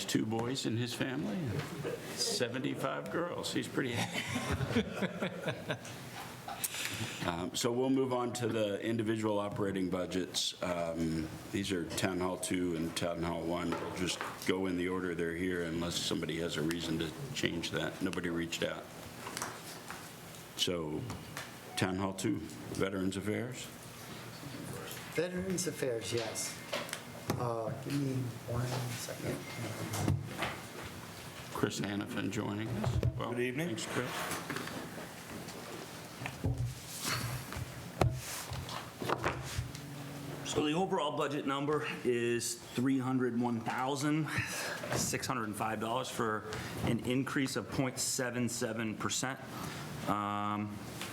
2 boys in his family, 75 girls. He's pretty happy. So we'll move on to the individual operating budgets. These are Town Hall 2 and Town Hall 1. We'll just go in the order they're here unless somebody has a reason to change that. Nobody reached out. So Town Hall 2, Veterans Affairs. Veterans Affairs, yes. Give me 1 second. Chris Hannafin joining us. Well, Good evening. Thanks, Chris. So the overall budget number is $301,605 for an increase of 0.77%.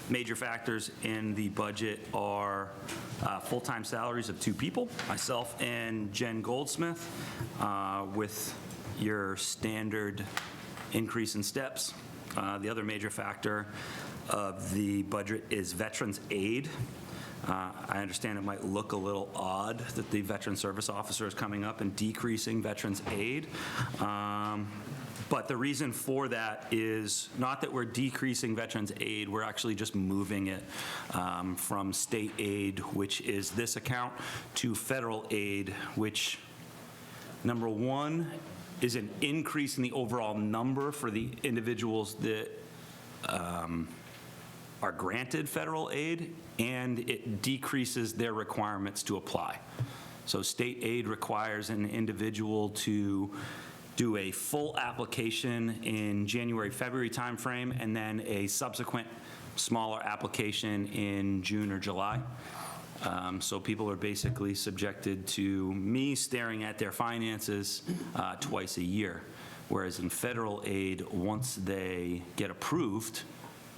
Major factors in the budget are full-time salaries of 2 people, myself and Jen Goldsmith, with your standard increase in steps. The other major factor of the budget is veterans aid. I understand it might look a little odd that the veteran service officer is coming up and decreasing veterans aid. But the reason for that is not that we're decreasing veterans aid, we're actually just moving it from state aid, which is this account, to federal aid, which, number one, is an increase in the overall number for the individuals that are granted federal aid, and it decreases their requirements to apply. So state aid requires an individual to do a full application in January, February timeframe, and then a subsequent smaller application in June or July. So people are basically subjected to me staring at their finances twice a year, whereas in federal aid, once they get approved,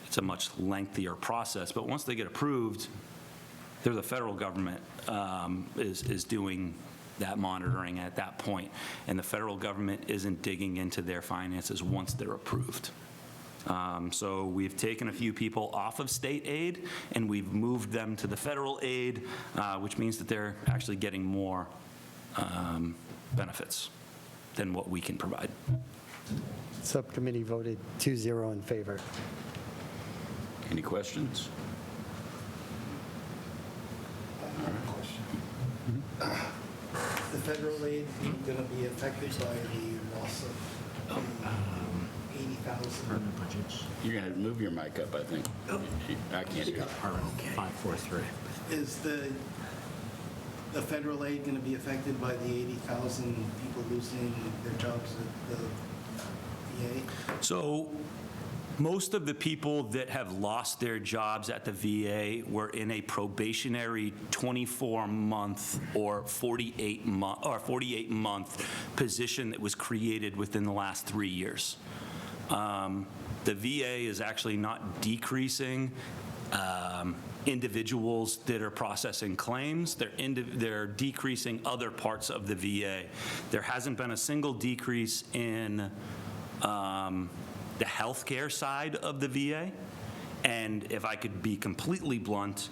it's a much lengthier process, but once they get approved, the federal government is doing that monitoring at that point, and the federal government isn't digging into their finances once they're approved. So we've taken a few people off of state aid, and we've moved them to the federal aid, which means that they're actually getting more benefits than what we can provide. Subcommittee voted 2-0 in favor. Any questions? The federal aid going to be affected by the loss of 80,000? You're going to move your mic up, I think. I can't hear. 543. Is the federal aid going to be affected by the 80,000 people losing their jobs at the VA? So most of the people that have lost their jobs at the VA were in a probationary 24-month or 48-month position that was created within the last 3 years. The VA is actually not decreasing individuals that are processing claims. They're decreasing other parts of the VA. There hasn't been a single decrease in the healthcare side of the VA. And if I could be completely blunt,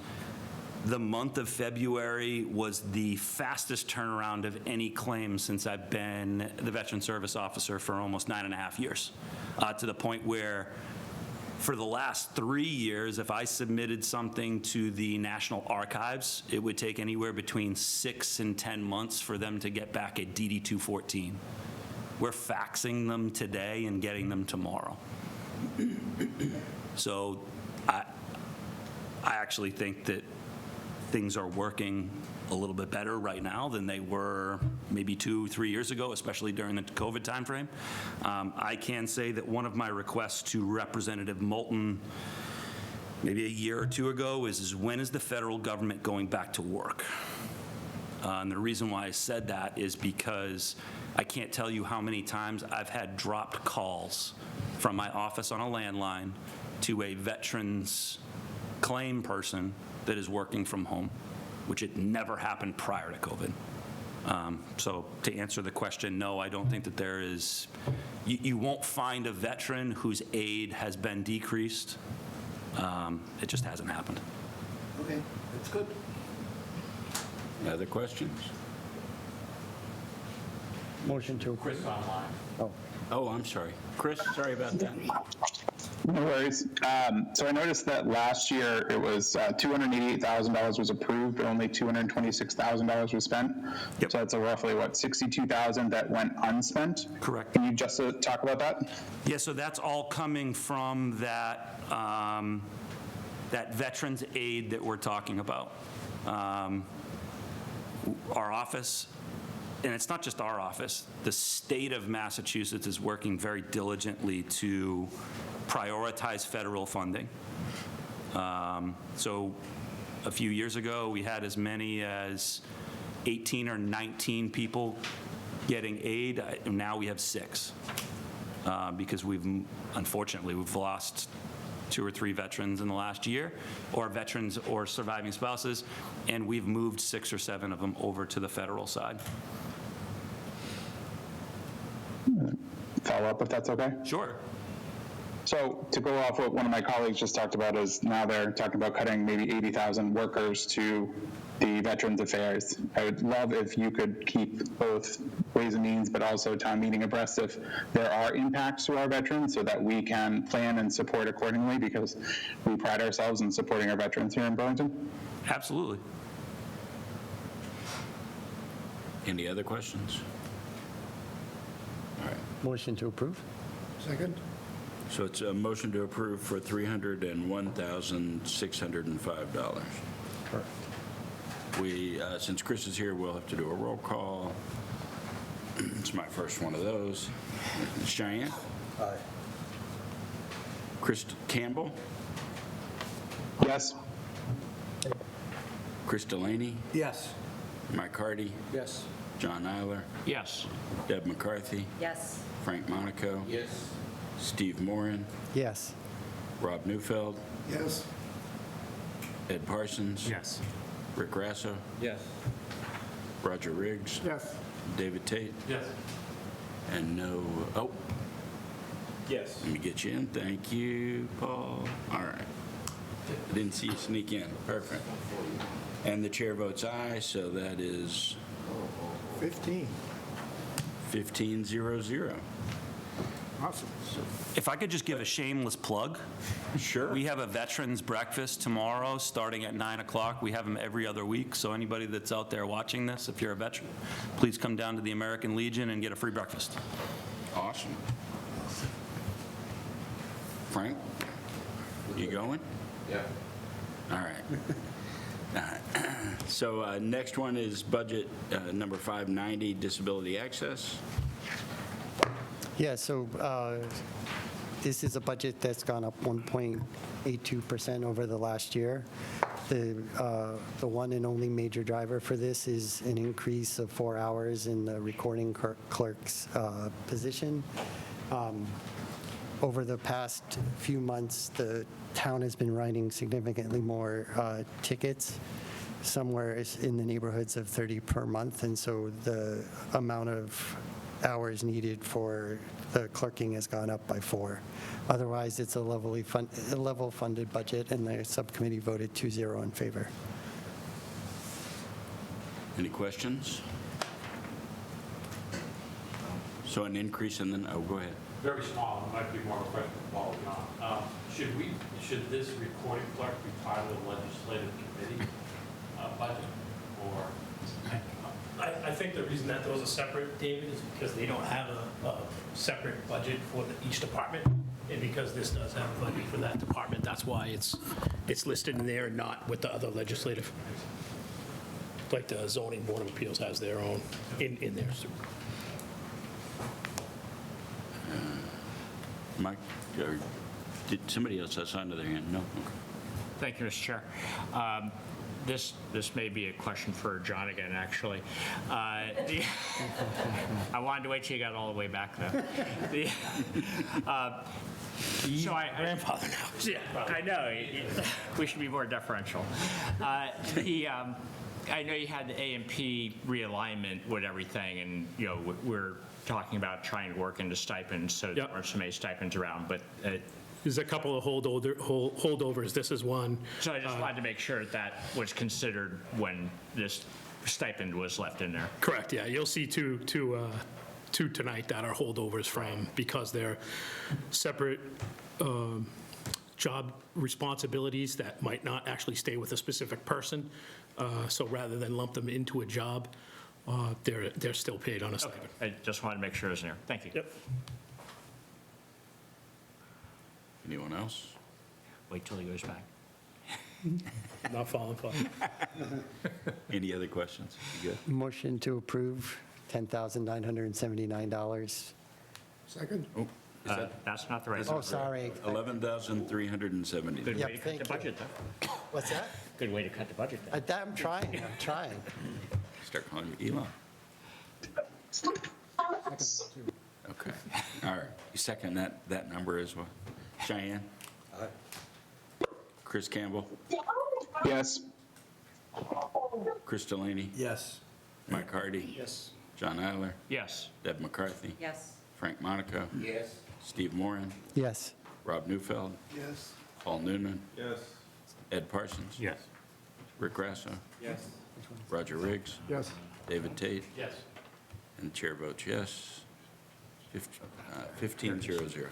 the month of February was the fastest turnaround of any claim since I've been the Veteran Service Officer for almost 9.5 years, to the point where for the last 3 years, if I submitted something to the National Archives, it would take anywhere between 6 and 10 months for them to get back a DD-214. We're faxing them today and getting them tomorrow. So I actually think that things are working a little bit better right now than they were maybe 2-3 years ago, especially during the COVID timeframe. I can say that one of my requests to Representative Moulton maybe a year or 2 ago is when is the federal government going back to work? And the reason why I said that is because I can't tell you how many times I've had dropped calls from my office on a landline to a veterans claim person that is working from home, which it never happened prior to COVID. So to answer the question, no, I don't think that there is, you won't find a veteran whose aid has been decreased. It just hasn't happened. Okay, that's good. Other questions? Motion to approve. Oh, Oh, I'm sorry. Chris, sorry about that. No worries. So I noticed that last year it was $288,000 was approved, but only $226,000 was spent. Yep. So that's a roughly, what, $62,000 that went unspent? Correct. Can you just talk about that? Yeah, so that's all coming from that, that veterans aid that we're talking about. Our office, and it's not just our office, the state of Massachusetts is working very diligently to prioritize federal funding. So a few years ago, we had as many as 18 or 19 people getting aid. Now we have 6 because unfortunately, we've lost 2 or 3 veterans in the last year, or veterans or surviving spouses, and we've moved 6 or 7 of them over to the federal side. Follow up if that's okay? Sure. So to go off what one of my colleagues just talked about is now they're talking about cutting maybe 80,000 workers to the Veterans Affairs. I would love if you could keep both Ways and Means but also town meeting abreast if there are impacts to our veterans so that we can plan and support accordingly, because we pride ourselves in supporting our veterans here in Burlington. Absolutely. Any other questions? All right. motion to approve. Second? So it's a motion to approve for $301,605. Correct. We, since Chris is here, we'll have to do a roll call. It's my first one of those. Cheyenne? Aye. Chris Campbell? Yes? Chris Delaney? Yes. Mike Hardy? Yes. John Eiler? Yes. Deb McCarthy? Yes. Frank Monaco? Yes. Steve Moran? Yes. Rob Neufeld? Yes. Ed Parsons? Yes. Rick Grasso? Yes. Roger Riggs? Yes. David Tate? Yes. And no, oh, Yes. let me get you in. Thank you, Paul. All right. I didn't see you sneak in. Perfect. And the chair votes aye, so that is 15. 15-0-0. Awesome. If I could just give a shameless plug. Sure. We have a veterans breakfast tomorrow, starting at 9 o'clock. We have them every other week, so anybody that's out there watching this, if you're a veteran, please come down to the American Legion and get a free breakfast. Awesome. Frank, you going? Yeah. All right. So next one is budget number 590, disability access. Yeah, so this is a budget that's gone up 1.82% over the last year. The one and only major driver for this is an increase of 4 hours in the recording clerk's position. Over the past few months, the town has been writing significantly more tickets, somewhere in the neighborhoods of 30 per month, and so the amount of hours needed for the clerking has gone up by 4. Otherwise, it's a level funded budget, and the subcommittee voted 2-0 in favor. Any questions? So an increase in the, oh, go ahead. Very small, it might be more of a question for Paul or John. Should this recording clerk be part of the legislative committee budget, or? I think the reason that those are separate, David, is because they don't have a separate budget for each department, and because this does have a budget for that department, that's why it's listed in there and not with the other legislative. Like the zoning board of appeals has their own in there. Mike, or did somebody else have signed to their hand? No? Okay. Thank you, Mr. Chair. This may be a question for John again, actually. I wanted to wait till you got all the way back, though. So Grandfather now. Yeah, I know. We should be more deferential. I know you had the A&P realignment with everything, and we're talking about trying to work into stipends, so there aren't so many stipends around. But There's a couple of holdovers. This is one. so I just wanted to make sure that was considered when this stipend was left in there. Correct, yeah. You'll see two two tonight that are holdovers from, because they're separate job responsibilities that might not actually stay with a specific person. So rather than lump them into a job, they're still paid on a Okay, stipend. I just wanted to make sure it was in there. Thank you. Yep. Anyone else? Wait till he goes back. Not falling for it. Any other questions? You good? Motion to approve $10,979. Second? Oh, is that That's not the right. Oh, sorry. 11,370? Good Yeah, way to cut thank the you. budget, though. What's that? Good way to cut the budget, then. I'm trying. Start calling you Elon. Okay, all right. You second that number as well? Cheyenne? Chris Campbell? Yes. Chris Delaney? Yes. Mike Hardy? Yes. John Eiler? Yes. Deb McCarthy? Yes. Frank Monaco? Yes. Steve Moran? Yes. Rob Neufeld? Yes. Paul Noonan? Yes. Ed Parsons? Yes. Rick Grasso? Yes. Roger Riggs? Yes. David Tate? Yes. And the chair votes yes. 15-0-0.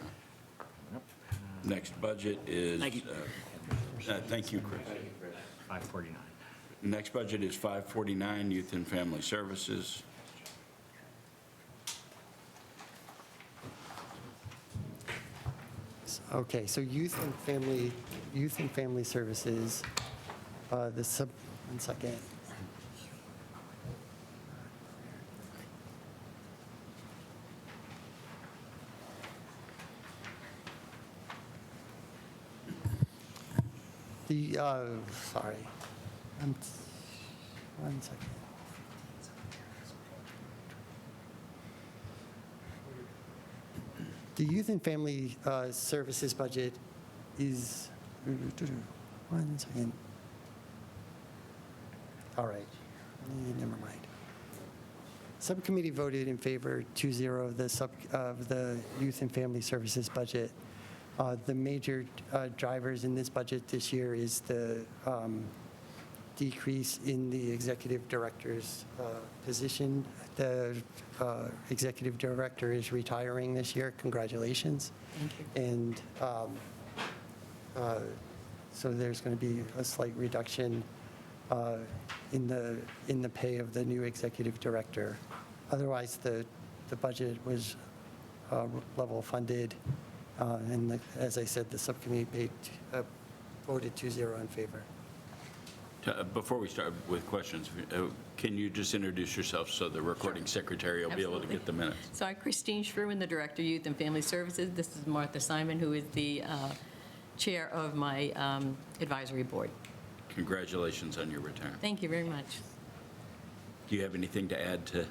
Next budget is... Thank you. Thank you, Chris. 549. Next budget is 549, Youth and Family Services. Okay, so youth and family services, one second. Sorry. One second. The youth and family services budget is, one second. All right, never mind. Subcommittee voted in favor 2-0 of the youth and family services budget. The major drivers in this budget this year is the decrease in the executive director's position. The executive director is retiring this year. Congratulations. Thank you. And so there's going to be a slight reduction in the pay of the new executive director. Otherwise, the budget was level funded. And as I said, the subcommittee voted 2-0 in favor. Before we start with questions, can you just introduce yourself so the recording secretary will be able to Absolutely. get the minutes? So I'm Christine Schruin, the Director, Youth and Family Services. This is Martha Simon, who is the chair of my advisory board. Congratulations on your retirement. Thank you very much. Do you have anything to add to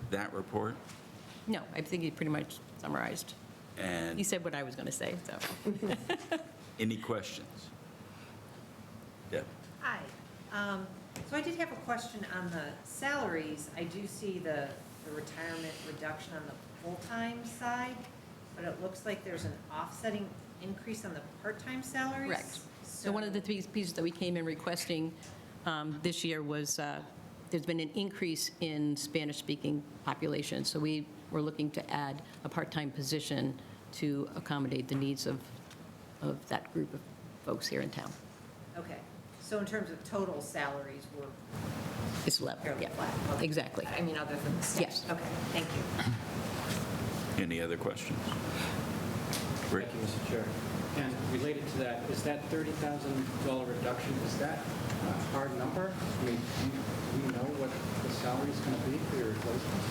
that report? No, I think he pretty much summarized. He And said what I was going to say, so. any questions? Deb? Hi. So I did have a question on the salaries. I do see the retirement reduction on the full-time side, but it looks like there's an offsetting increase on the part-time salaries. Correct. So one of the three pieces that we came in requesting this year was, there's been an increase in Spanish-speaking population, so we were looking to add a part-time position to accommodate the needs of that group of folks here in town. Okay. So in terms of total salaries, we're It's level, fairly yeah. flat? Okay. Exactly. I mean, other than the state? Yes. Okay, thank you. Any other questions? Rick? Thank you, Mr. Chair. And related to that, is that $30,000 reduction, is that a hard number? I mean, do we know what the salary is going to be for your replacement?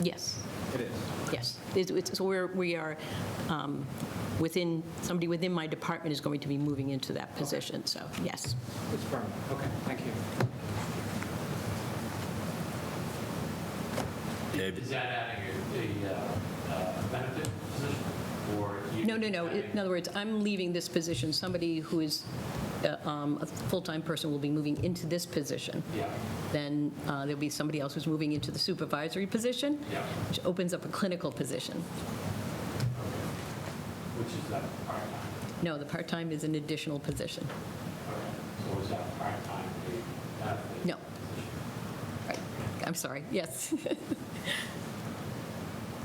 Yes, It is. yes. So we are, somebody within my department is going to be moving into that position, so yes. It's permanent. Okay, thank you. David? Is that adding a benefit position or? No. In other words, I'm leaving this position. Somebody who is a full-time person will be moving into this position. Yeah. Then there'll be somebody else who's moving into the supervisory position, Yeah. which opens up a clinical position. Which is that part-time? No, the part-time is an additional position. Okay. So is that part-time a benefit? No. Right. I'm sorry, yes.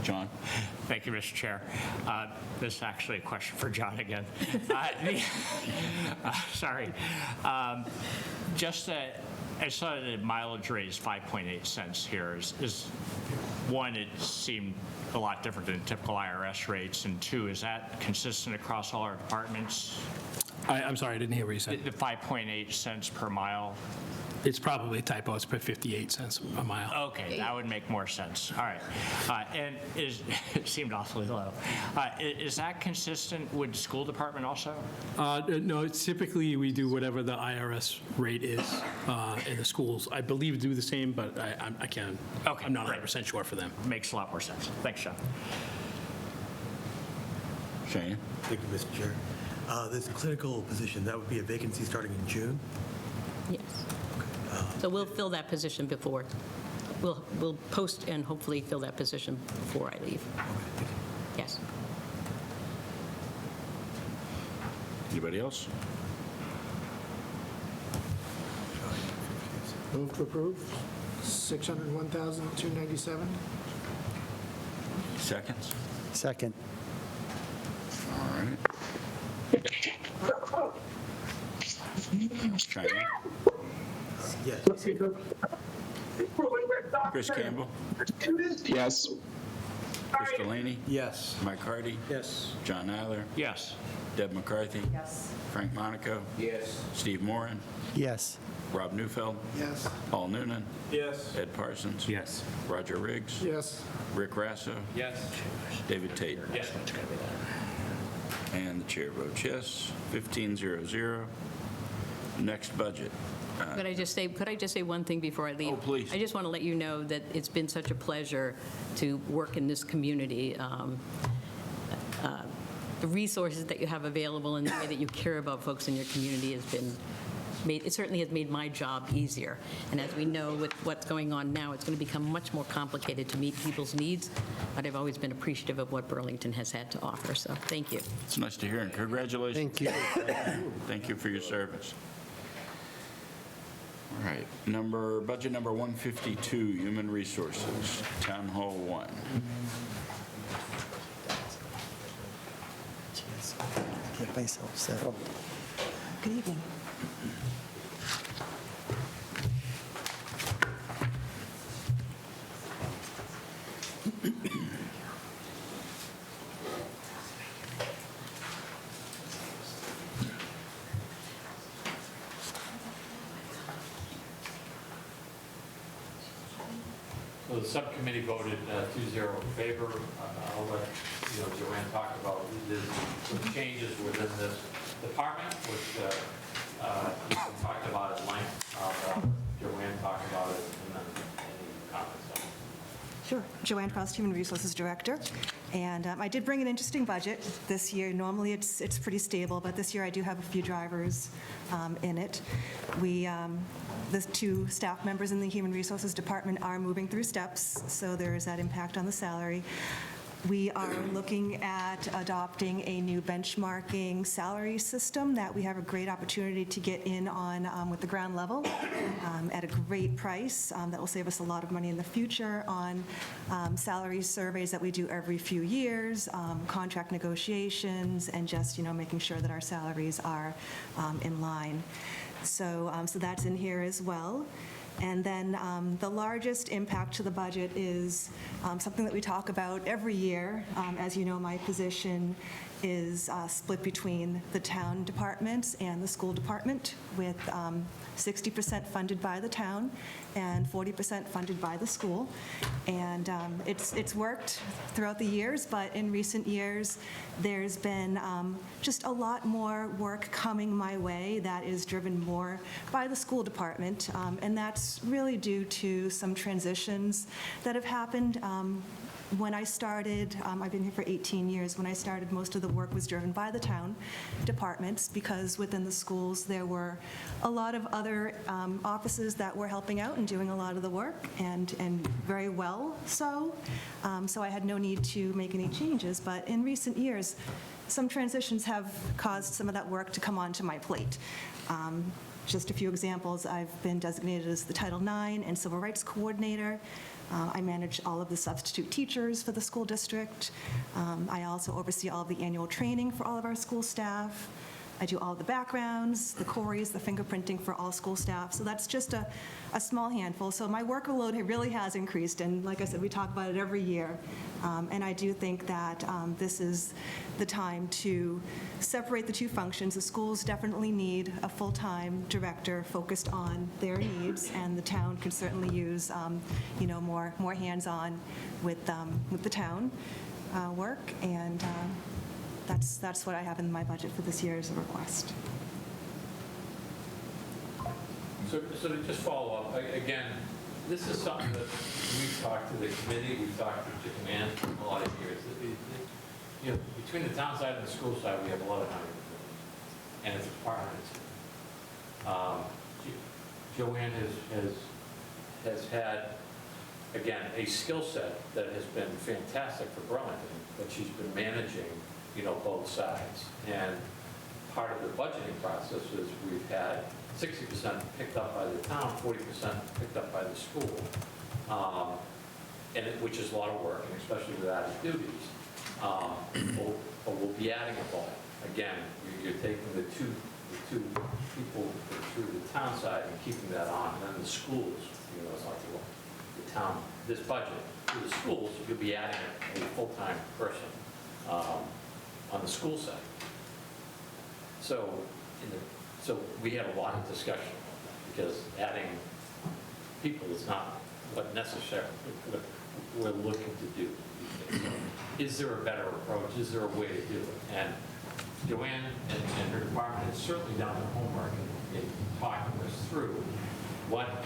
John? Thank you, Mr. Chair. This is actually a question for John again. Sorry. I saw the mileage rate is 5.8 cents here. Is one, it seemed a lot different than typical IRS rates, and two, is that consistent across all our departments? I'm sorry, I didn't hear what you said. The 5.8 cents per mile? It's probably a typo, it's 58 cents a mile. Okay, that would make more sense. All right. And it seemed awfully low. Is that consistent with the school department also? No, it's typically we do whatever the IRS rate is in the schools. I believe do the same, but I can't, Okay, I'm not great. 100% sure for them. Makes a lot more sense. Thanks, John. Shane? Thank you, Mr. Chair. This clinical position, that would be a vacancy starting in June? Yes. So we'll fill that position before, we'll post and hopefully fill that position before I leave. Yes. Anybody else? Move to approve, $601,297. Seconds? Second. All right. Cheyenne? Yes. Chris Campbell? Yes. Chris Delaney? Yes. Mike Hardy? Yes. John Eiler? Yes. Deb McCarthy? Yes. Frank Monaco? Yes. Steve Moran? Yes. Rob Neufeld? Yes. Paul Noonan? Yes. Ed Parsons? Yes. Roger Riggs? Yes. Rick Rasso? Yes. David Tate? Yes. And the chair votes yes, 15-0-0. Next budget. Could I just say one thing before I leave? Oh, please. I just want to let you know that it's been such a pleasure to work in this community. The resources that you have available and the way that you care about folks in your community has been made, it certainly has made my job easier. And as we know with what's going on now, it's going to become much more complicated to meet people's needs, but I've always been appreciative of what Burlington has had to offer, so thank you. It's nice to hear, and congratulations. Thank you. Thank you for your service. All right, budget number 152, Human Resources, Town Hall 1. Get myself settled. Good evening. So the subcommittee voted 2-0 in favor. I'll let Joanne talk about some changes within this department, which we talked about at length. Joanne talked about it and then any comments. Sure. Joanne Frost, Human Resources Director. And I did bring an interesting budget this year. Normally, it's pretty stable, but this year I do have a few drivers in it. The two staff members in the Human Resources Department are moving through steps, so there is that impact on the salary. We are looking at adopting a new benchmarking salary system that we have a great opportunity to get in on with the ground level at a great price that will save us a lot of money in the future on salary surveys that we do every few years, contract negotiations, and just making sure that our salaries are in line. So that's in here as well. And then the largest impact to the budget is something that we talk about every year. As you know, my position is split between the town departments and the school department, with 60% funded by the town and 40% funded by the school. And it's worked throughout the years, but in recent years, there's been just a lot more work coming my way that is driven more by the school department. And that's really due to some transitions that have happened. When I started, I've been here for 18 years. When I started, most of the work was driven by the town departments, because within the schools there were a lot of other offices that were helping out and doing a lot of the work, and very well so. So I had no need to make any changes. But in recent years, some transitions have caused some of that work to come onto my plate. Just a few examples: I've been designated as the Title IX and Civil Rights Coordinator. I manage all of the substitute teachers for the school district. I also oversee all of the annual training for all of our school staff. I do all the backgrounds, the queries, the fingerprinting for all school staff. So that's just a small handful. So my workload really has increased, and like I said, we talk about it every year. And I do think that this is the time to separate the two functions. The schools definitely need a full-time director focused on their needs, and the town could certainly use, more hands-on with the town work. And that's what I have in my budget for this year as a request. So to just follow up, again, this is something that we've talked to the committee, we've talked to Joanne for a lot of years. Between the town side and the school side, we have a lot of hiring, and it's a department. Joanne has had, again, a skill set that has been fantastic for Burlington, but she's been managing, both sides. And part of the budgeting process is we've had 60% picked up by the town, 40% picked up by the school, which is a lot of work, and especially with added duties. But we'll be adding a bulk. Again, you're taking the two people through the town side and keeping that on, and then the schools, it's not the town, this budget, through the schools, you'll be adding a full-time person on the school side. So we had a lot of discussion about that, because adding people is not what necessarily we're looking to do. Is there a better approach? Is there a way to do it? And Joanne and her department has certainly done their homework in talking us through what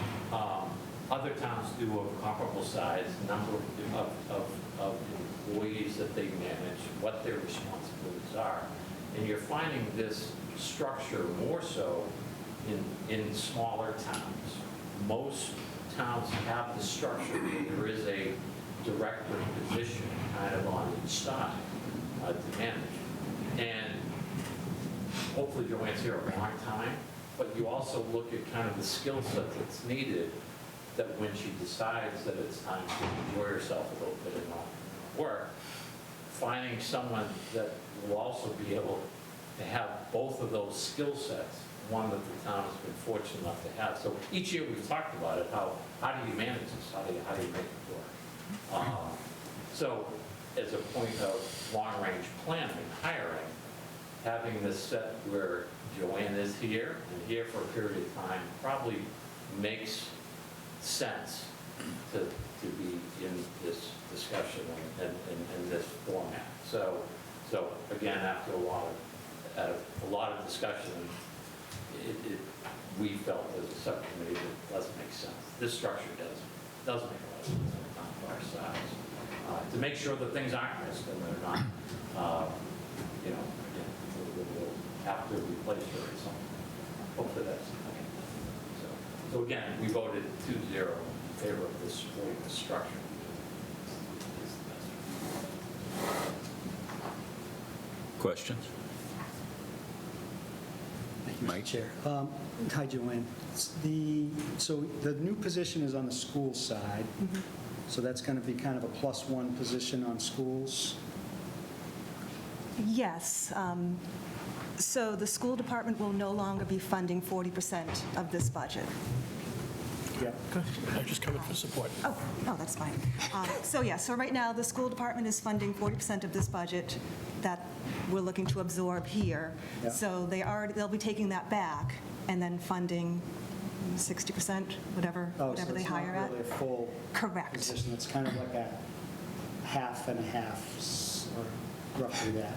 other towns do of comparable size, number of employees that they manage, what their responsibilities are. And you're finding this structure more so in smaller towns. Most towns have the structure where there is a director position kind of on each side to manage. And hopefully Joanne's here a long time, but you also look at kind of the skill set that's needed, that when she decides that it's time to enjoy herself a little bit and not work, finding someone that will also be able to have both of those skill sets, one that the town has been fortunate enough to have. So each year we've talked about it, how do you manage this? How do you make it work? So as a point of long-range planning and hiring, having this set where Joanne is here and here for a period of time probably makes sense to be in this discussion and this format. So again, after a lot of discussion, we felt as a subcommittee that it doesn't make sense. This structure does make a lot of sense for our size. To make sure that things aren't missed and they're not, we'll have to replace her or something. Hopefully that's okay. So again, we voted 2-0 in favor of this supporting this structure. Questions? Mike? Chair. Hi, Joanne. So the new position is on the school side, so that's going to be kind of a +1 position on schools? Yes. So the school department will no longer be funding 40% of this budget. Yeah. I'm just coming for support. Oh, no, that's fine. So right now, the school department is funding 40% of this budget that we're looking to absorb here. Yeah. So they'll be taking that back and then funding 60%, whatever they hire at. Oh, so it's not really a full Correct. position. It's kind of like a half and a half, or roughly that.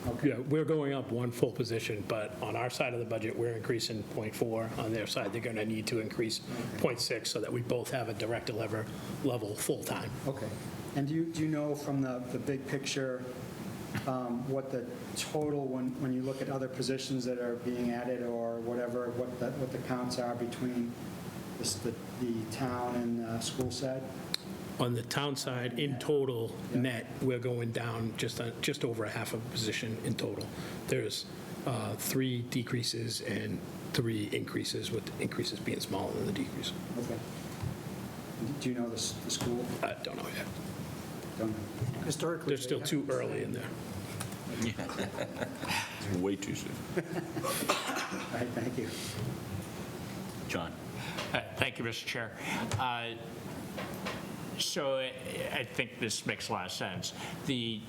Okay. Yeah, we're going up one full position, but on our side of the budget, we're increasing 0.4. On their side, they're going to need to increase 0.6 so that we both have a director level full-time. Okay. And do you know from the big picture what the total, when you look at other positions that are being added or whatever, what the counts are between the town and school side? On the town side, in total, net, we're going down just over a half a position in total. There's 3 decreases and 3 increases, with the increases being smaller than the decrease. Okay. Do you know the school? I don't know yet. Don't know. Historically, They're still too early in there. Way too soon. All right, thank you. John? Thank you, Mr. Chair. So I think this makes a lot of sense. The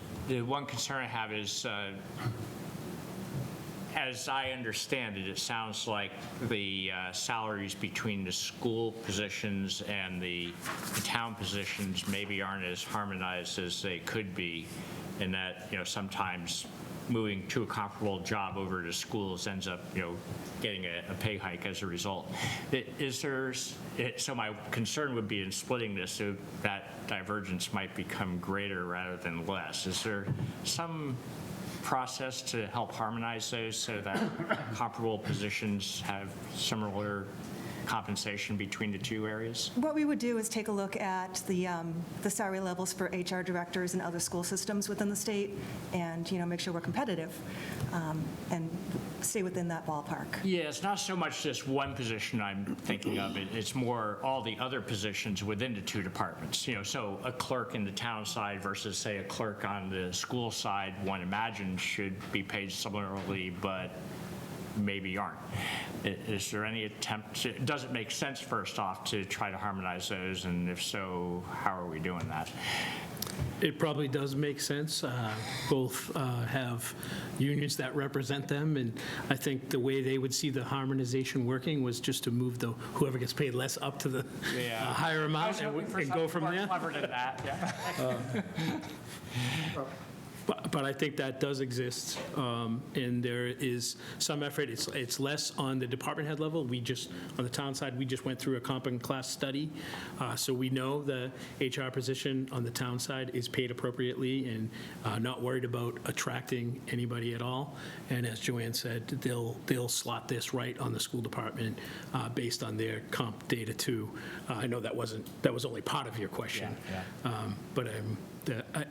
one concern I have is, as I understand it, it sounds like the salaries between the school positions and the town positions maybe aren't as harmonized as they could be, and that, sometimes moving to a comparable job over to schools ends up, getting a pay hike as a result. So my concern would be in splitting this so that divergence might become greater rather than less. Is there some process to help harmonize those so that comparable positions have similar compensation between the two areas? What we would do is take a look at the salary levels for HR directors and other school systems within the state and, make sure we're competitive and stay within that ballpark. Yeah, it's not so much just one position I'm thinking of. It's more all the other positions within the two departments. So a clerk in the town side versus, say, a clerk on the school side, one imagines should be paid similarly, but maybe aren't. Is there any attempt does it make sense, first off, to try to harmonize those? And if so, how are we doing that? It probably does make sense. Both have unions that represent them, and I think the way they would see the harmonization working was just to move whoever gets paid less up to the higher amount and go from there. Clever than that, yeah. But I think that does exist, and there is some effort. It's less on the department head level. On the town side, we just went through a comp and class study, so we know the HR position on the town side is paid appropriately and not worried about attracting anybody at all. And as Joanne said, they'll slot this right on the school department based on their comp data too. I know that was only part of your question, but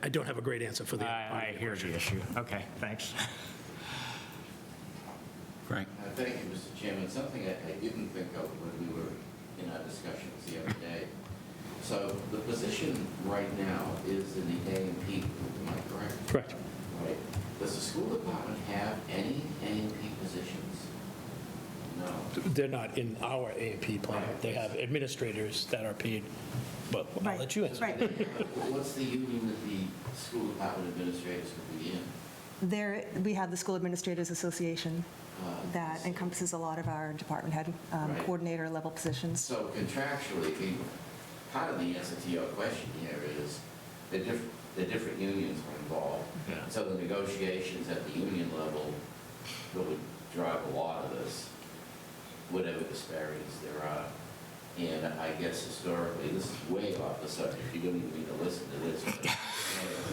I don't have a great answer for the. I hear the issue. Okay, thanks. Frank? Thank you, Mr. Chairman. Something I didn't think of when we were in our discussions the other day. So the position right now is in the A&P group, am I correct? Correct. Right. Does the school department have any A&P positions? No. They're not in our A&P plan. They have administrators that are paid, but I'll let you answer. Right. What's the union that the school department administrators could be in? We have the School Administrators Association that encompasses a lot of our department head coordinator level positions. So contractually, part of the answer to your question here is the different unions are involved. Yeah. So the negotiations at the union level that would drive a lot of this, whatever disparities there are. And I guess historically, this is way off the subject, you don't even need to listen to this.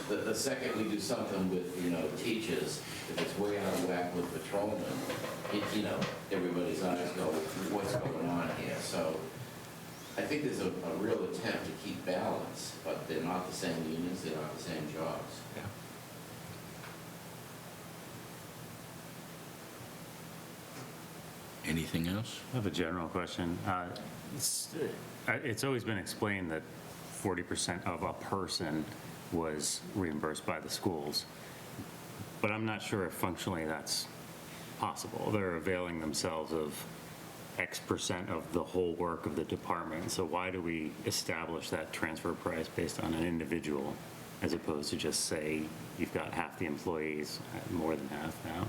But, the second we do something with, teachers, if it's way out of whack with patrolmen, everybody's eyes go, what's going on here? So I think there's a real attempt to keep balance, but they're not the same unions, they're not the same jobs. Yeah. Anything else? I have a general question. It's always been explained that 40% of a person was reimbursed by the schools, but I'm not sure if functionally that's possible. They're availing themselves of X percent of the whole work of the department. So why do we establish that transfer price based on an individual as opposed to just say you've got half the employees, more than half now?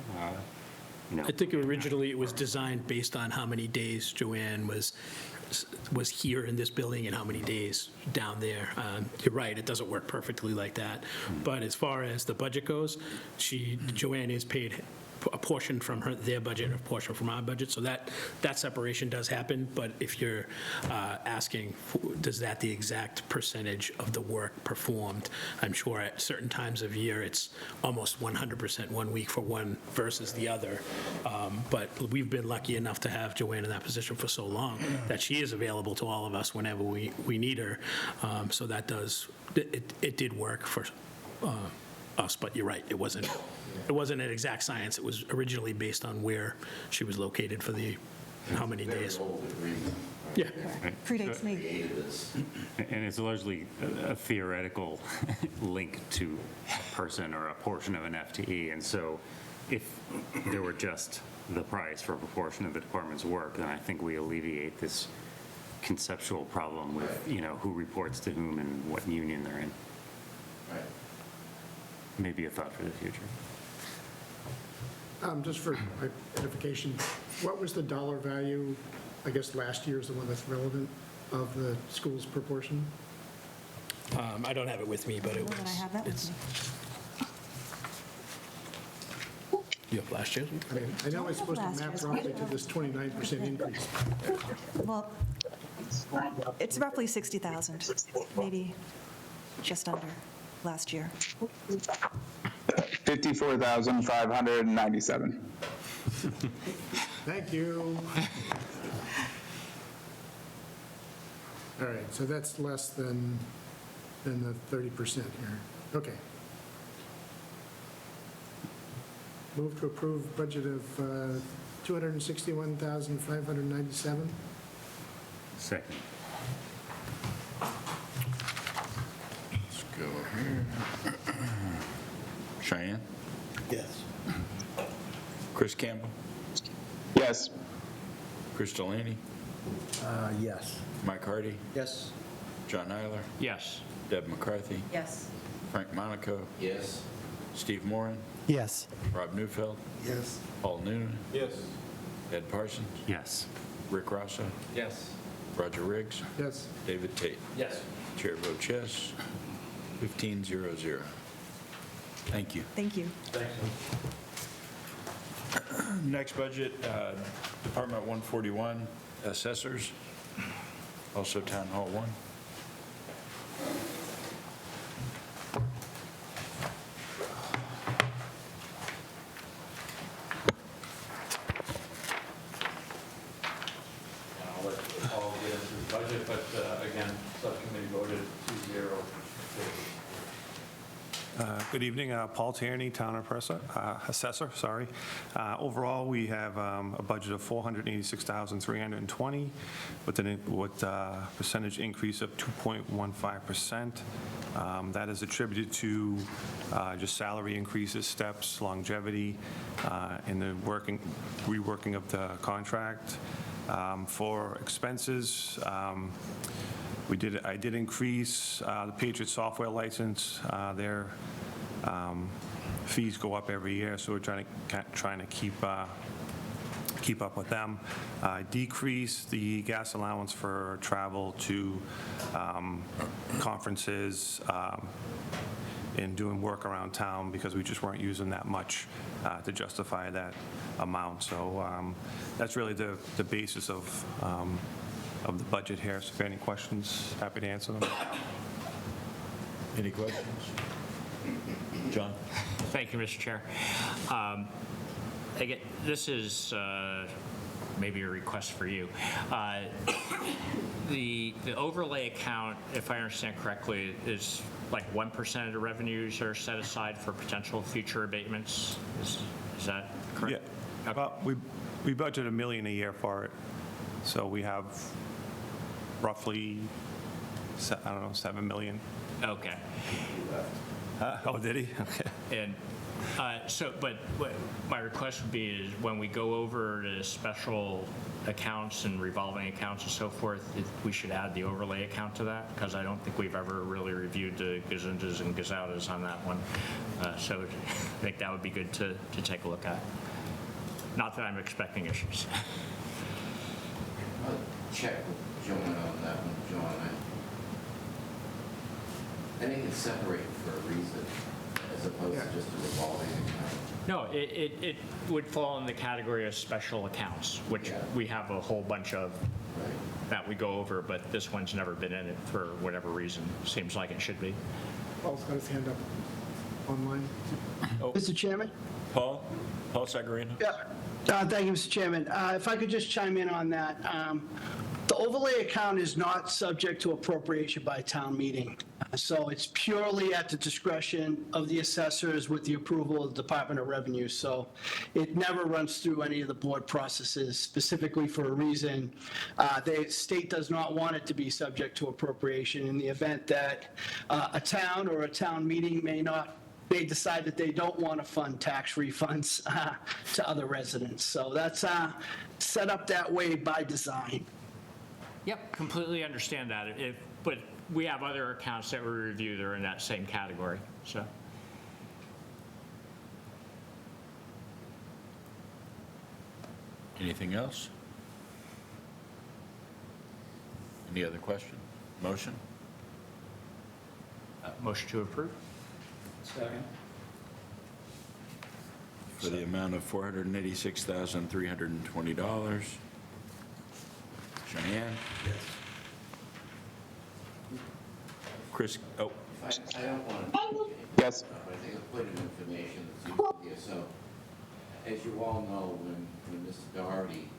I think originally it was designed based on how many days Joanne was here in this building and how many days down there. You're right, it doesn't work perfectly like that. But as far as the budget goes, Joanne is paid a portion from their budget, a portion from our budget, so that separation does happen. But if you're asking, does that the exact percentage of the work performed, I'm sure at certain times of year it's almost 100% one week for one versus the other. But we've been lucky enough to have Joanne in that position for so long that she is available to all of us whenever we need her. So that it did work for us, but you're right, it wasn't an exact science. It was originally based on where she was located for how many days. Very old agreement, Yeah. Predates me. created this. And it's largely a theoretical link to a person or a portion of an FTE. And so if there were just the price for a proportion of the department's work, then I think we alleviate this conceptual problem with, who reports to whom and what union they're in. Right. Maybe a thought for the future. Just for my edification, what was the dollar value, I guess last year is the one that's relevant, of the school's proportion? I don't have it with me, but it Where did I was, have that with it's, me? you have last year's? I mean, I know it's supposed to map roughly to this 29% increase. Well, it's roughly 60,000, maybe just under last year. 54,597. Thank you. All right, so that's less than the 30% here. Okay. Move to approve budget of $261,597. Second. Let's go here. Cheyenne? Yes. Chris Campbell? Yes. Chris Delaney? Yes. Mike Hardy? Yes. John Eiler? Yes. Deb McCarthy? Yes. Frank Monaco? Yes. Steve Moran? Yes. Rob Newfeld? Yes. Paul Noon? Yes. Ed Parsons? Yes. Rick Rosso? Yes. Roger Riggs? Yes. David Tate? Yes. Chair votes yes. 15-0-0. Thank you. Thank you. Thanks. Next budget, Department 141, assessors, also Town Hall 1. I'll let Paul get into the budget, but again, subcommittee voted 2-0 in favor. Good evening, Paul Tierney, Town Assessor. Overall, we have a budget of $486,320 with a percentage increase of 2.15%. That is attributed to just salary increases, steps, longevity, and the reworking of the contract. For expenses, I did increase the Patriot software license. Their fees go up every year, so we're trying to keep up with them. Decrease the gas allowance for travel to conferences and doing work around town because we just weren't using that much to justify that amount. So that's really the basis of the budget here. So if any questions, happy to answer them. Any questions? John? Thank you, Mr. Chair. Again, this is maybe a request for you. The overlay account, if I understand correctly, is like 1% of the revenues are set aside for potential future abatements. Is that correct? Yeah. About, we budget $1 million a year for it. So we have roughly, I don't know, 7 million. Okay. Oh, did he? Okay. And but what my request would be is when we go over the special accounts and revolving accounts and so forth, we should add the overlay account to that, because I don't think we've ever really reviewed the gazundas and gazoudas on that one. So I think that would be good to take a look at. Not that I'm expecting issues. I'll check with Joanna on that one, John. I think it's separated for a reason, as opposed to just a revolving account. No, it would fall in the category of special accounts, which we have a whole bunch of that we go over, but this one's never been in it for whatever reason. Seems like it should be. Paul's got his hand up online. Mr. Chairman? Paul Sagarino? Yeah. Thank you, Mr. Chairman. If I could just chime in on that. The overlay account is not subject to appropriation by town meeting. So it's purely at the discretion of the assessors with the approval of the Department of Revenue. So it never runs through any of the board processes specifically for a reason. The state does not want it to be subject to appropriation in the event that a town or a town meeting may decide that they don't want to fund tax refunds to other residents. So that's set up that way by design. Yep, completely understand that. But we have other accounts that we review that are in that same category, so. Anything else? Any other question? Motion? Motion to approve? Second. For the amount of $486,320. Cheyenne? Yes. Chris, oh. I don't want to. Yes. But I think a point of information that's useful here. So, as you all know, when Mr. Doherty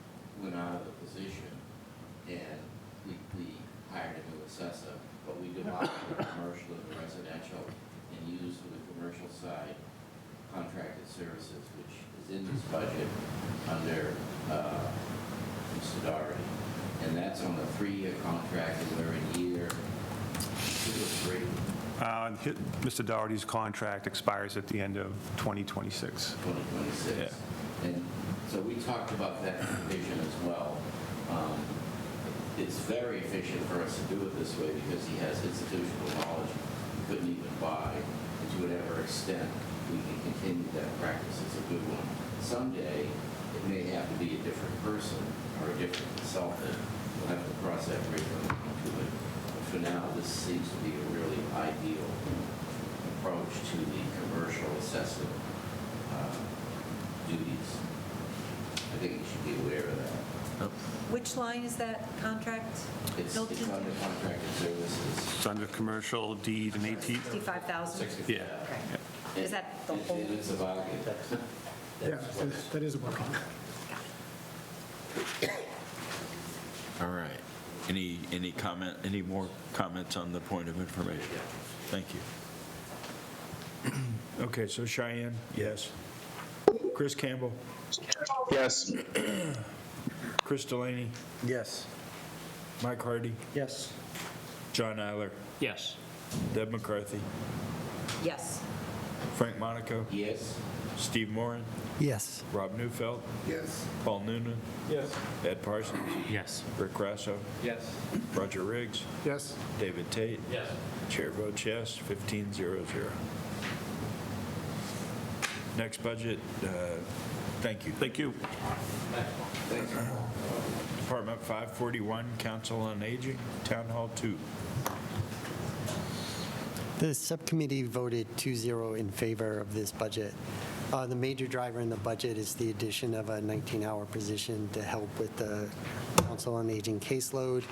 went out of the position and we hired a new assessor, but we divided the commercial and the residential and used for the commercial side contracted services, which is in this budget under Mr. Doherty. And that's on a 3-year contract, and we're in year 2 or 3. Mr. Doherty's contract expires at the end of 2026. 2026. Yeah. And so we talked about that provision as well. It's very efficient for us to do it this way because he has institutional knowledge we couldn't even buy. And to whatever extent we can continue that practice, it's a good one. Someday, it may have to be a different person or a different consultant. We'll have to cross that bridge when we come to it. But for now, this seems to be a really ideal approach to the commercial assessment duties. I think you should be aware of that. Which line is that contract It's built into? under contracted services. It's under commercial deed and AT. 65,000? Yeah. Is that the whole? And it's a bargain. Yeah, that is a bargain. All right. Any more comments on the point of information? Thank you. Okay, so Cheyenne, yes. Chris Campbell? Yes. Chris Delaney? Yes. Mike Hardy? Yes. John Eiler? Yes. Deb McCarthy? Yes. Frank Monaco? Yes. Steve Moran? Yes. Rob Neufeld? Yes. Paul Noonan? Yes. Ed Parsons? Yes. Rick Grasso? Yes. Roger Riggs? Yes. David Tate? Yes. Chair votes yes, 15-0-0. Next budget, thank you. Thank you. Department 541, Council on Aging, Town Hall 2. The subcommittee voted 2-0 in favor of this budget. The major driver in the budget is the addition of a 19-hour position to help with the Council on Aging caseload.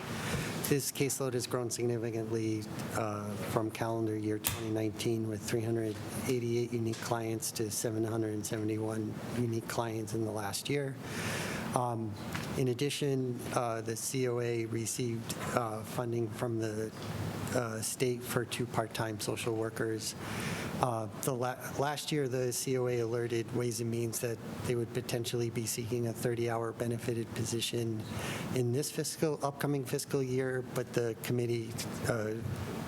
This caseload has grown significantly from calendar year 2019 with 388 unique clients to 771 unique clients in the last year. In addition, the COA received funding from the state for 2 part-time social workers. Last year, the COA alerted Ways and Means that they would potentially be seeking a 30-hour benefited position in this upcoming fiscal year, but the committee,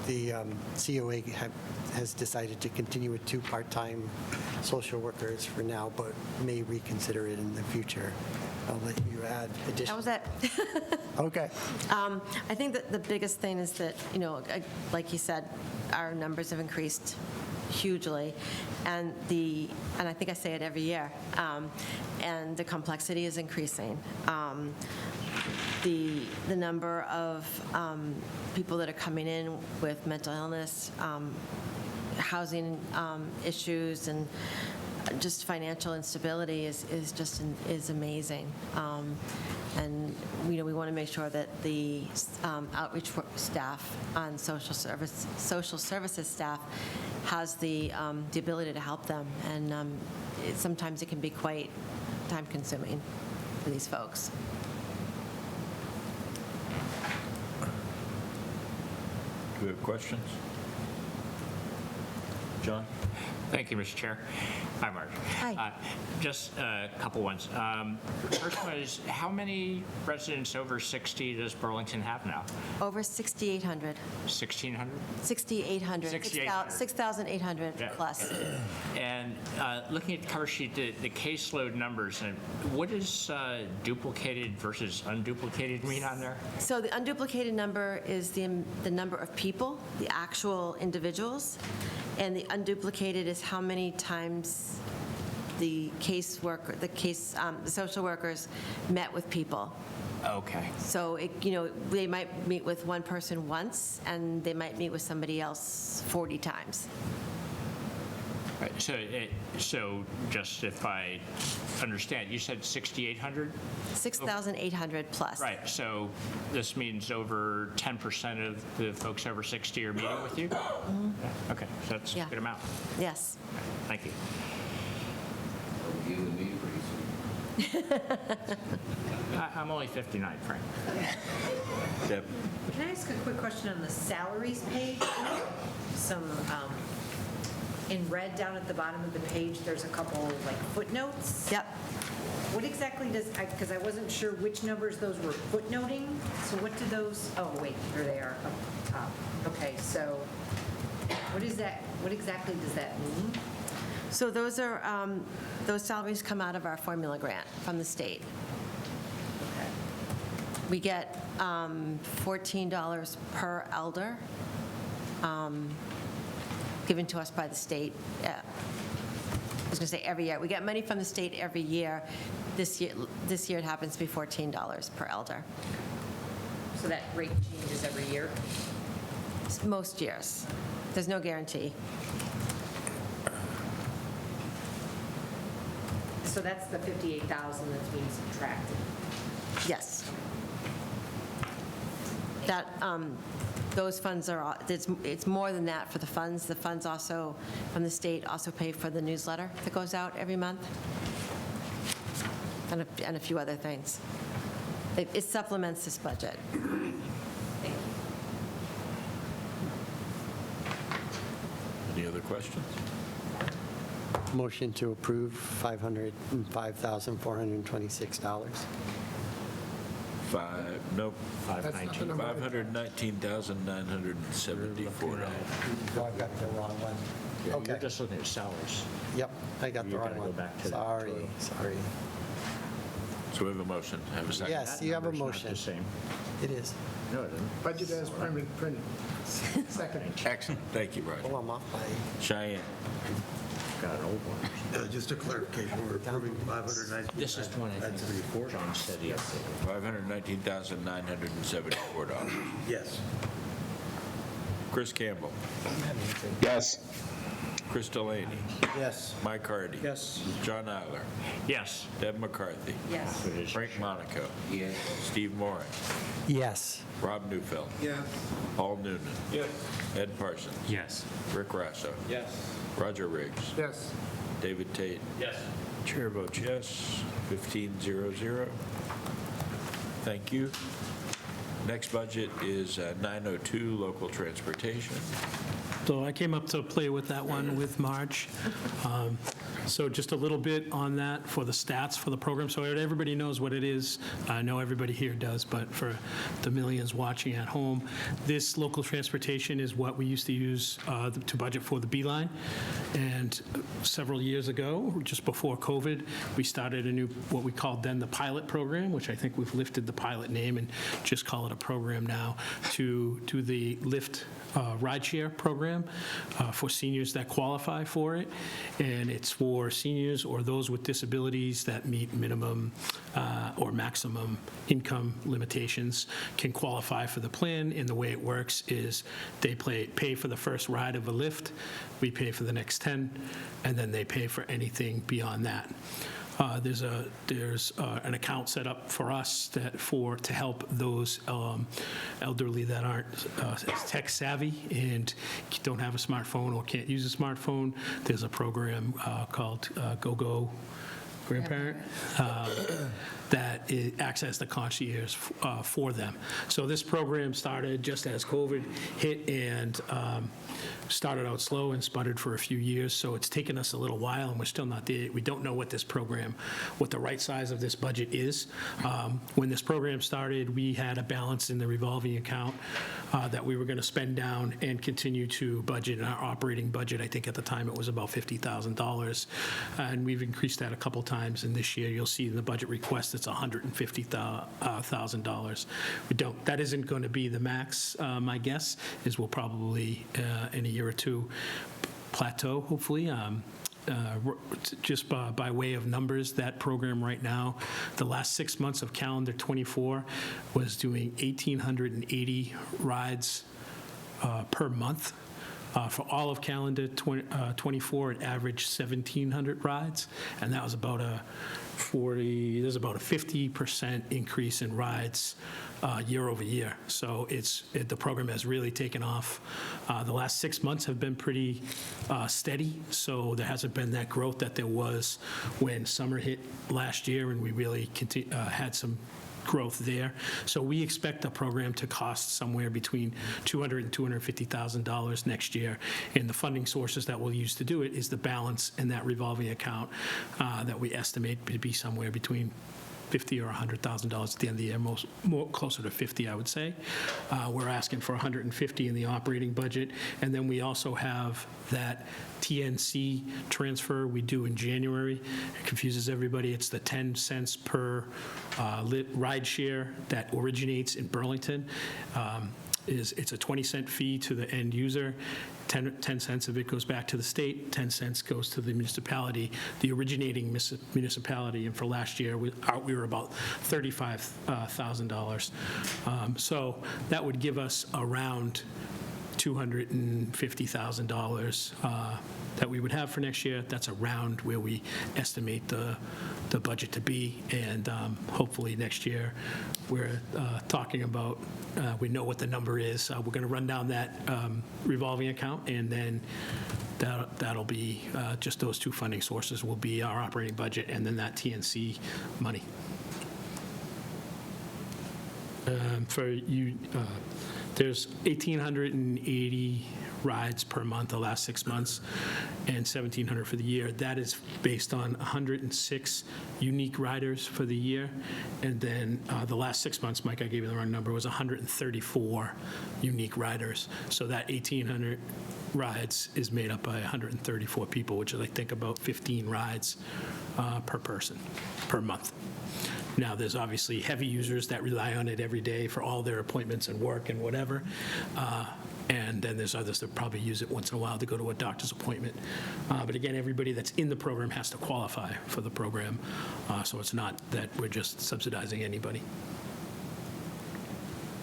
the COA has decided to continue with 2 part-time social workers for now, but may reconsider it in the future. I'll let you add additional. That was it. Okay. I think that the biggest thing is that, like you said, our numbers have increased hugely, and I think I say it every year, and the complexity is increasing. The number of people that are coming in with mental illness, housing issues, and just financial instability is amazing. And we want to make sure that the outreach staff and social services staff has the ability to help them. And sometimes it can be quite time-consuming for these folks. Do we have questions? John? Thank you, Mr. Chair. Hi, Marge. Hi. Just a couple ones. First one is, how many residents over 60 does Burlington have now? Over 6,800. 1,600? 6,800. 6,800. 6,800 Yeah. plus. And looking at the cover sheet, the caseload numbers, and what does duplicated versus unduplicated mean on there? So the unduplicated number is the number of people, the actual individuals, and the unduplicated is how many times the caseworker, the social workers met with people. Okay. So, they might meet with one person once, and they might meet with somebody else 40 times. Right, so just if I understand, you said 6,800? 6,800 plus. Right, so this means over 10% of the folks over 60 are meeting with you? Yeah, okay, so that's a Yeah. good amount. Yes. Thank you. You and me pretty soon. I'm only 59, Frank. Deb? Can I ask a quick question on the salaries page? Some, in red down at the bottom of the page, there's a couple like footnotes. Yep. What exactly does, because I wasn't sure which numbers those were footnoting, so what do those, oh, wait, here they are up top. Okay, so what is that, what exactly does that mean? So those salaries come out of our formula grant from the state. We get $14 per elder given to us by the state. I was going to say every year. We get money from the state every year. This year it happens to be $14 per elder. So that rate changes every year? Most years. There's no guarantee. So that's the 58,000 that's being subtracted? Yes. That, those funds are, it's more than that for the funds. The funds also, from the state, also pay for the newsletter that goes out every month, and a few other things. It supplements this budget. Any other questions? Motion to approve $505,426. Nope. That's not the number. $519,974. Oh, I've got the wrong one. Okay. You're just looking at salaries. Yep, I got the You're wrong gonna one. go back to the Sorry, total. sorry. So we have a motion. Have a second? Yes, you have a motion. Not the same. It is. No, it isn't. Budget as printed. Second. Excellent. Thank you, Roger. Oh, I'm off by, Cheyenne? Got an old one. Just a clarification, we're approving 519. This is one I think John said he updated. $519,974. Yes. Chris Campbell? Yes. Chris Delaney? Yes. Mike Hardy? Yes. John Eiler? Yes. Deb McCarthy? Yes. Frank Monaco? Yes. Steve Moran? yes. Rob Neufeld? Yes. Paul Noonan? Yes. Ed Parsons? Yes. Rick Rasso? Yes. Roger Riggs? Yes. David Tate? Yes. Chair votes yes, 15-0-0. Thank you. Next budget is 902, local transportation. So I came up to play with that one with Marge. So just a little bit on that for the stats for the program, so everybody knows what it is. I know everybody here does, but for the millions watching at home, this local transportation is what we used to use to budget for the B-line. And several years ago, just before COVID, we started a new, what we called then the pilot program, which I think we've lifted the pilot name and just call it a program now, to the Lyft rideshare program for seniors that qualify for it. And it's for seniors or those with disabilities that meet minimum or maximum income limitations can qualify for the plan. And the way it works is they pay for the first ride of a Lyft, we pay for the next 10, and then they pay for anything beyond that. There's an account set up for us to help those elderly that aren't tech savvy and don't have a smartphone or can't use a smartphone. There's a program called GoGo grandparent, that it acts as the concierge for them. So this program started just as COVID hit and started out slow and sputtered for a few years. So it's taken us a little while, and we're still not there. We don't know what this program, what the right size of this budget is. When this program started, we had a balance in the revolving account that we were going to spend down and continue to budget in our operating budget. I think at the time it was about $50,000, and we've increased that a couple times. And this year, you'll see in the budget request it's $150,000. That isn't going to be the max. My guess is we'll probably in a year or two plateau, hopefully. Just by way of numbers, that program right now, the last 6 months of calendar '24 was doing 1,880 rides per month. For all of calendar '24, it averaged 1,700 rides, and that was about there's about a 50% increase in rides year over year. So the program has really taken off. The last 6 months have been pretty steady, so there hasn't been that growth that there was when summer hit last year, and we really had some growth there. So we expect the program to cost somewhere between $200,000 and $250,000 next year. And the funding sources that we'll use to do it is the balance in that revolving account that we estimate to be somewhere between $50,000 or $100,000 at the end of the year, more closer to 50, I would say. We're asking for $150 in the operating budget, and then we also have that TNC transfer we do in January. It confuses everybody. It's the 10 cents per ride share that originates in Burlington. It's a 20-cent fee to the end user. 10 cents of it goes back to the state, 10 cents goes to the municipality, the originating municipality, and for last year, we were about $35,000. So that would give us around $250,000 that we would have for next year. That's around where we estimate the budget to be, and hopefully next year, we're talking about, we know what the number is. We're going to run down that revolving account, and then that'll be, just those two funding sources will be our operating budget and then that TNC money. For you, there's 1,880 rides per month the last 6 months and 1,700 for the year. That is based on 106 unique riders for the year. And then the last 6 months, Mike, I gave you the wrong number, was 134 unique riders. So that 1,800 rides is made up by 134 people, which is, I think, about 15 rides per person per month. Now, there's obviously heavy users that rely on it every day for all their appointments and work and whatever. And then there's others that probably use it once in a while to go to a doctor's appointment. But again, everybody that's in the program has to qualify for the program. So it's not that we're just subsidizing anybody.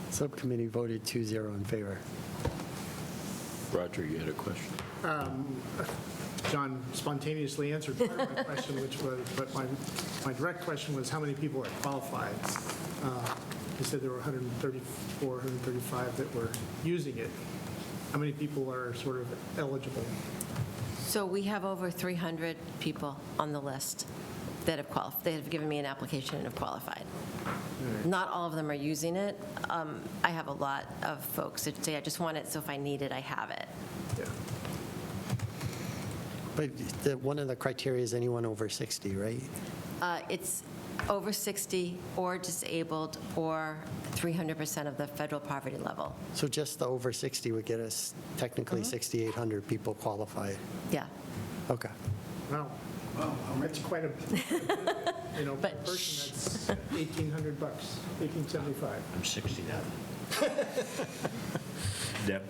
Subcommittee voted 2-0 in favor. Roger, you had a question? John spontaneously answered part of my question, which was, but my direct question was how many people are qualified? You said there were 134, 135 that were using it. How many people are sort of eligible? So we have over 300 people on the list that have qualified. They have given me an application and have qualified. Not all of them are using it. I have a lot of folks that say, I just want it, so if I need it, I have it. Yeah. But one of the criteria is anyone over 60, right? It's over 60 or disabled or 300% of the federal poverty level. So just the over 60 would get us technically 6,800 people qualified. Yeah. Okay. Wow. That's quite a, per person, that's $1,800, $1,875. I'm 60 now. Deb?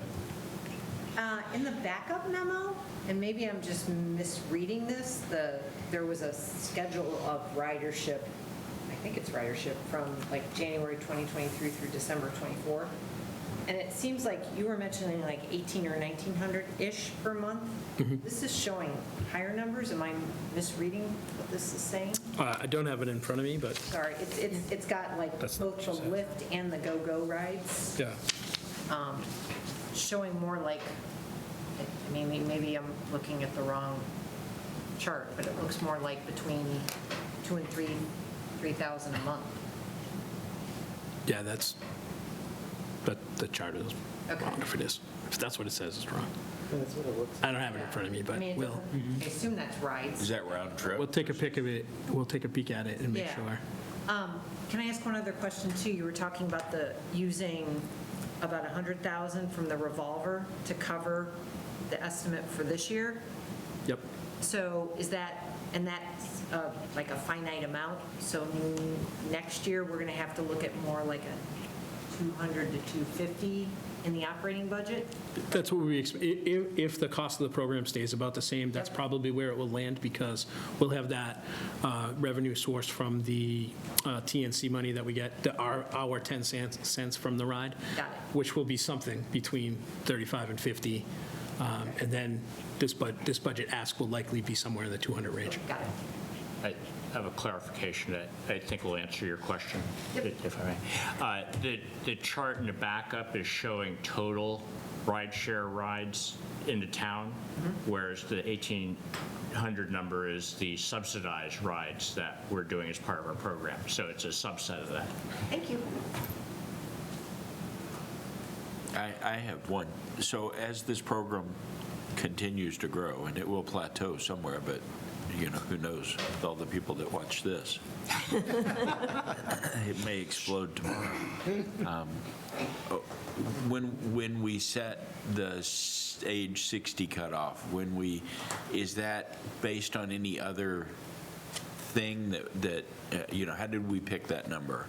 In the backup memo, and maybe I'm just misreading this, there was a schedule of ridership, I think it's ridership, from like January 2023 through December 24. And it seems like you were mentioning like 1,800 or 1,900-ish per month. This is showing higher numbers. Am I misreading what this is saying? I don't have it in front of me, but Sorry, it's got like both the Lyft and the Go-Go rides. yeah. Showing more like, maybe I'm looking at the wrong chart, but it looks more like between $2,000 and $3,000 a month. Yeah, that's, the chart is wrong if it is. If that's what it says, it's wrong. That's what it looks I don't have it in front of me, I but mean, we'll, I assume that's rides. Is that round trip? we'll take a pic of it, we'll take a peek at it and make Yeah. sure. Can I ask one other question too? You were talking about using about 100,000 from the revolver to cover the estimate for this year. Yep. So is that, and that's like a finite amount? So next year, we're going to have to look at more like a 200 to 250 in the operating budget? That's what we expect. If the cost of the program stays about the same, that's probably where it will land, because we'll have that revenue source from the TNC money that we get, our 10 cents from the ride, which will be something between 35 and 50. And then this budget ask will likely be somewhere in the 200 range. Got it. I have a clarification that I think will answer your question, if I may. The chart in the backup is showing total rideshare rides in the town, whereas the 1,800 number is the subsidized rides that we're doing as part of our program. So it's a subset of that. Thank you. I have one. So as this program continues to grow, and it will plateau somewhere, but who knows with all the people that watch this. It may explode tomorrow. When we set the age 60 cutoff, is that based on any other thing that how did we pick that number?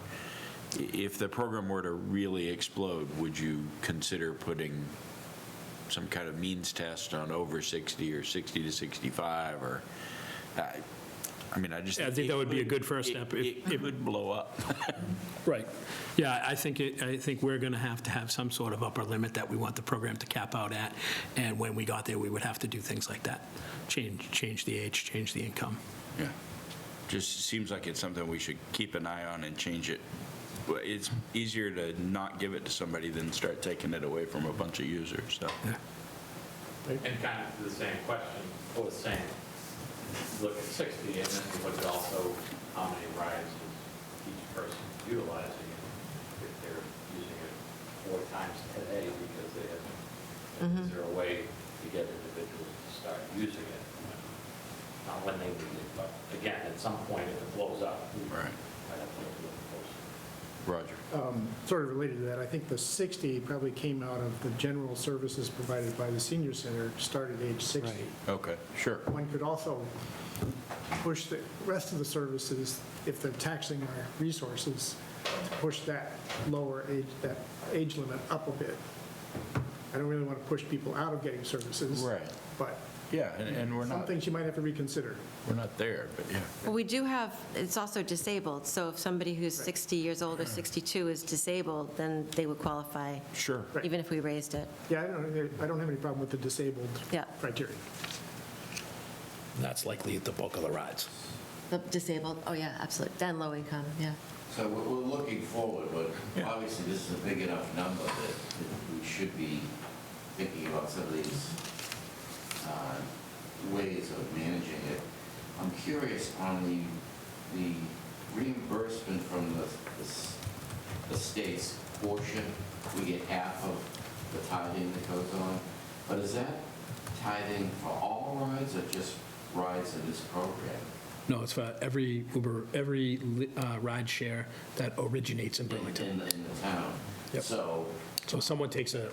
If the program were to really explode, would you consider putting some kind of means test on over 60 or 60 to 65 or? I just I think that would be a good first step. It would blow up. Right. Yeah, I think we're going to have some sort of upper limit that we want the program to cap out at, and when we got there, we would have to do things like that, change the age, change the income. Yeah. Just seems like it's something we should keep an eye on and change it. It's easier to not give it to somebody than start taking it away from a bunch of users, so. Yeah. And kind of the same question, I was saying, look at 60, and then you look at also how many rides is each person utilizing it. If they're using it 4 times today because they have, is there a way to get individuals to start using it? Not when they need it, but again, at some point, if it blows up, right. I'd have to look a little closer. Roger. Sort of related to that, I think the 60 probably came out of the general services provided by the senior center, started age 60. Okay, sure. One could also push the rest of the services, if they're taxing our resources, to push that lower age, that age limit up a bit. I don't really want to push people out of getting services. Right. But yeah, and we're not. Some things you might have to reconsider. We're not there, but yeah. Well, we do have, it's also disabled, so if somebody who's 60 years old or 62 is disabled, then they would qualify. Sure. Even if we raised it. Yeah, I don't have any problem with the disabled criteria. That's likely the bulk of the rides. The disabled, oh yeah, absolutely, then low income, yeah. So we're looking forward, but obviously this is a big enough number that we should be thinking about some of these ways of managing it. I'm curious on the reimbursement from the state's portion. We get half of the tithing that goes on, but is that tithing for all rides or just rides in this program? No, it's for every Uber, every ride share that originates in Burlington. In the town. Yep. So if someone takes an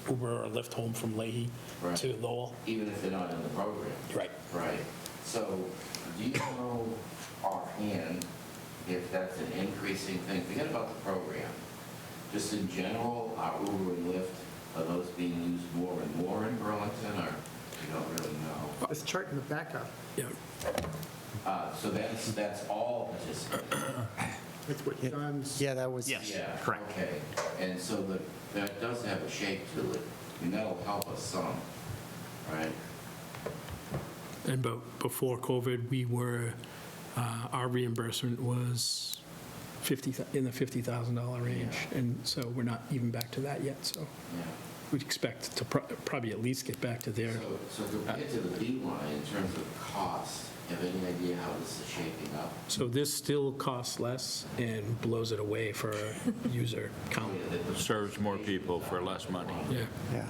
Uber or a Lyft home from Leahy to Lowell. even if they're not in the program? Right. Right. So do you know offhand if that's an increasing thing? Forget about the program. Just in general, are Uber and Lyft, are those being used more and more in Burlington, or you don't really know? This chart in the backup. Yeah. So that's all participants? That's what John's. Yeah, that was. Yes, Yeah, correct. okay. And so that does have a shape to it, and that'll help us some, right? And before COVID, we were, our reimbursement was in the $50,000 range. And so we're not even back to that yet, so we'd expect to probably at least get back to there. So compared to the B line in terms of cost, have any idea how this is shaping up? So this still costs less and blows it away for a user count. Serves more people for less money. Yeah. Yeah.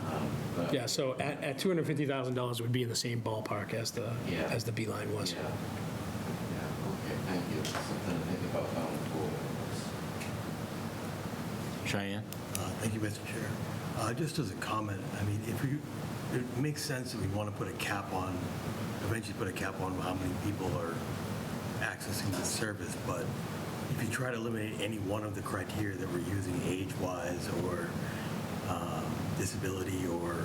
Yeah, so at $250,000 would be in the same ballpark as the Beeline was. Yeah, okay, thank you. Something to think about going forward. Cheyenne? Thank you, Mr. Chair. Just as a comment, I mean, it makes sense that we want to put a cap on, eventually put a cap on how many people are accessing the service, but if you try to eliminate any one of the criteria that we're using, age-wise or disability or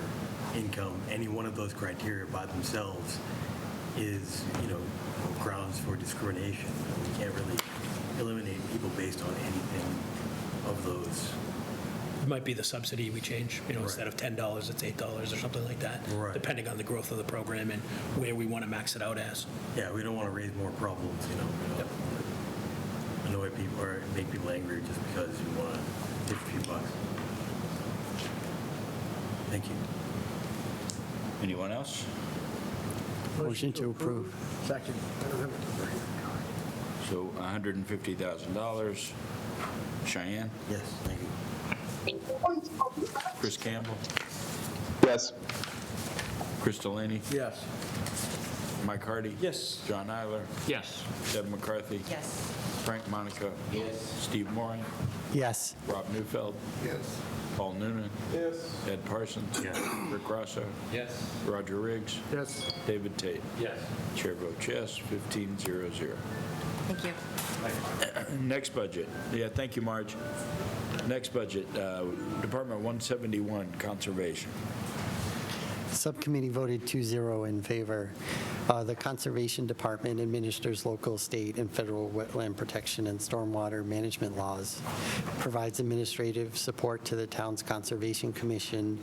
income, any one of those criteria by themselves is, grounds for discrimination. We can't really eliminate people based on anything of those. It might be the subsidy we change, instead of $10, it's $8 or something like that, depending on the growth of the program and where we want to max it out as. Yeah, we don't want to raise more problems, We don't want to annoy people or make people angry just because you want to take a few bucks. Thank you. Anyone else? Motion to approve. Second. I don't have it. So $150,000. Cheyenne? Yes, thank you. Chris Campbell? Yes. Chris Delaney? Yes. Mike Hardy? Yes. John Eiler? Yes. Deb McCarthy? Yes. Frank Monaco? Yes. Steve Moran? Yes. Rob Neufeld? Yes. Paul Noonan? Yes. Ed Parsons? Yes. Rick Rosso? Yes. Roger Riggs? Yes. David Tate? Yes. Chair votes yes, 15-0-0. Thank you. Next budget. Yeah, thank you, Marge. Next budget, Department 171, Conservation. Subcommittee voted 2-0 in favor. The Conservation Department administers local, state, and federal wetland protection and stormwater management laws, provides administrative support to the town's Conservation Commission,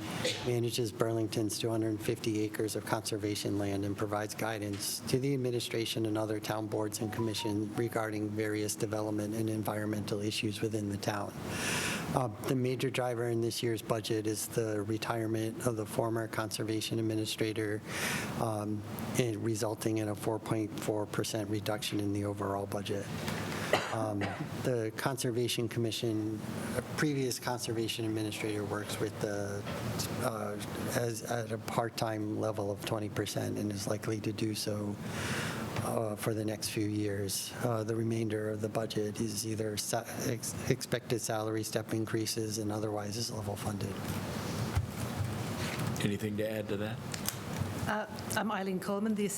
manages Burlington's 250 acres of conservation land, and provides guidance to the administration and other town boards and commission regarding various development and environmental issues within the town. The major driver in this year's budget is the retirement of the former conservation administrator, and resulting in a 4.4% reduction in the overall budget. The Conservation Commission, a previous conservation administrator, works with at a part-time level of 20% and is likely to do so for the next few years. The remainder of the budget is either expected salary step increases and otherwise is level funded. Anything to add to that? I'm Eileen Coleman, the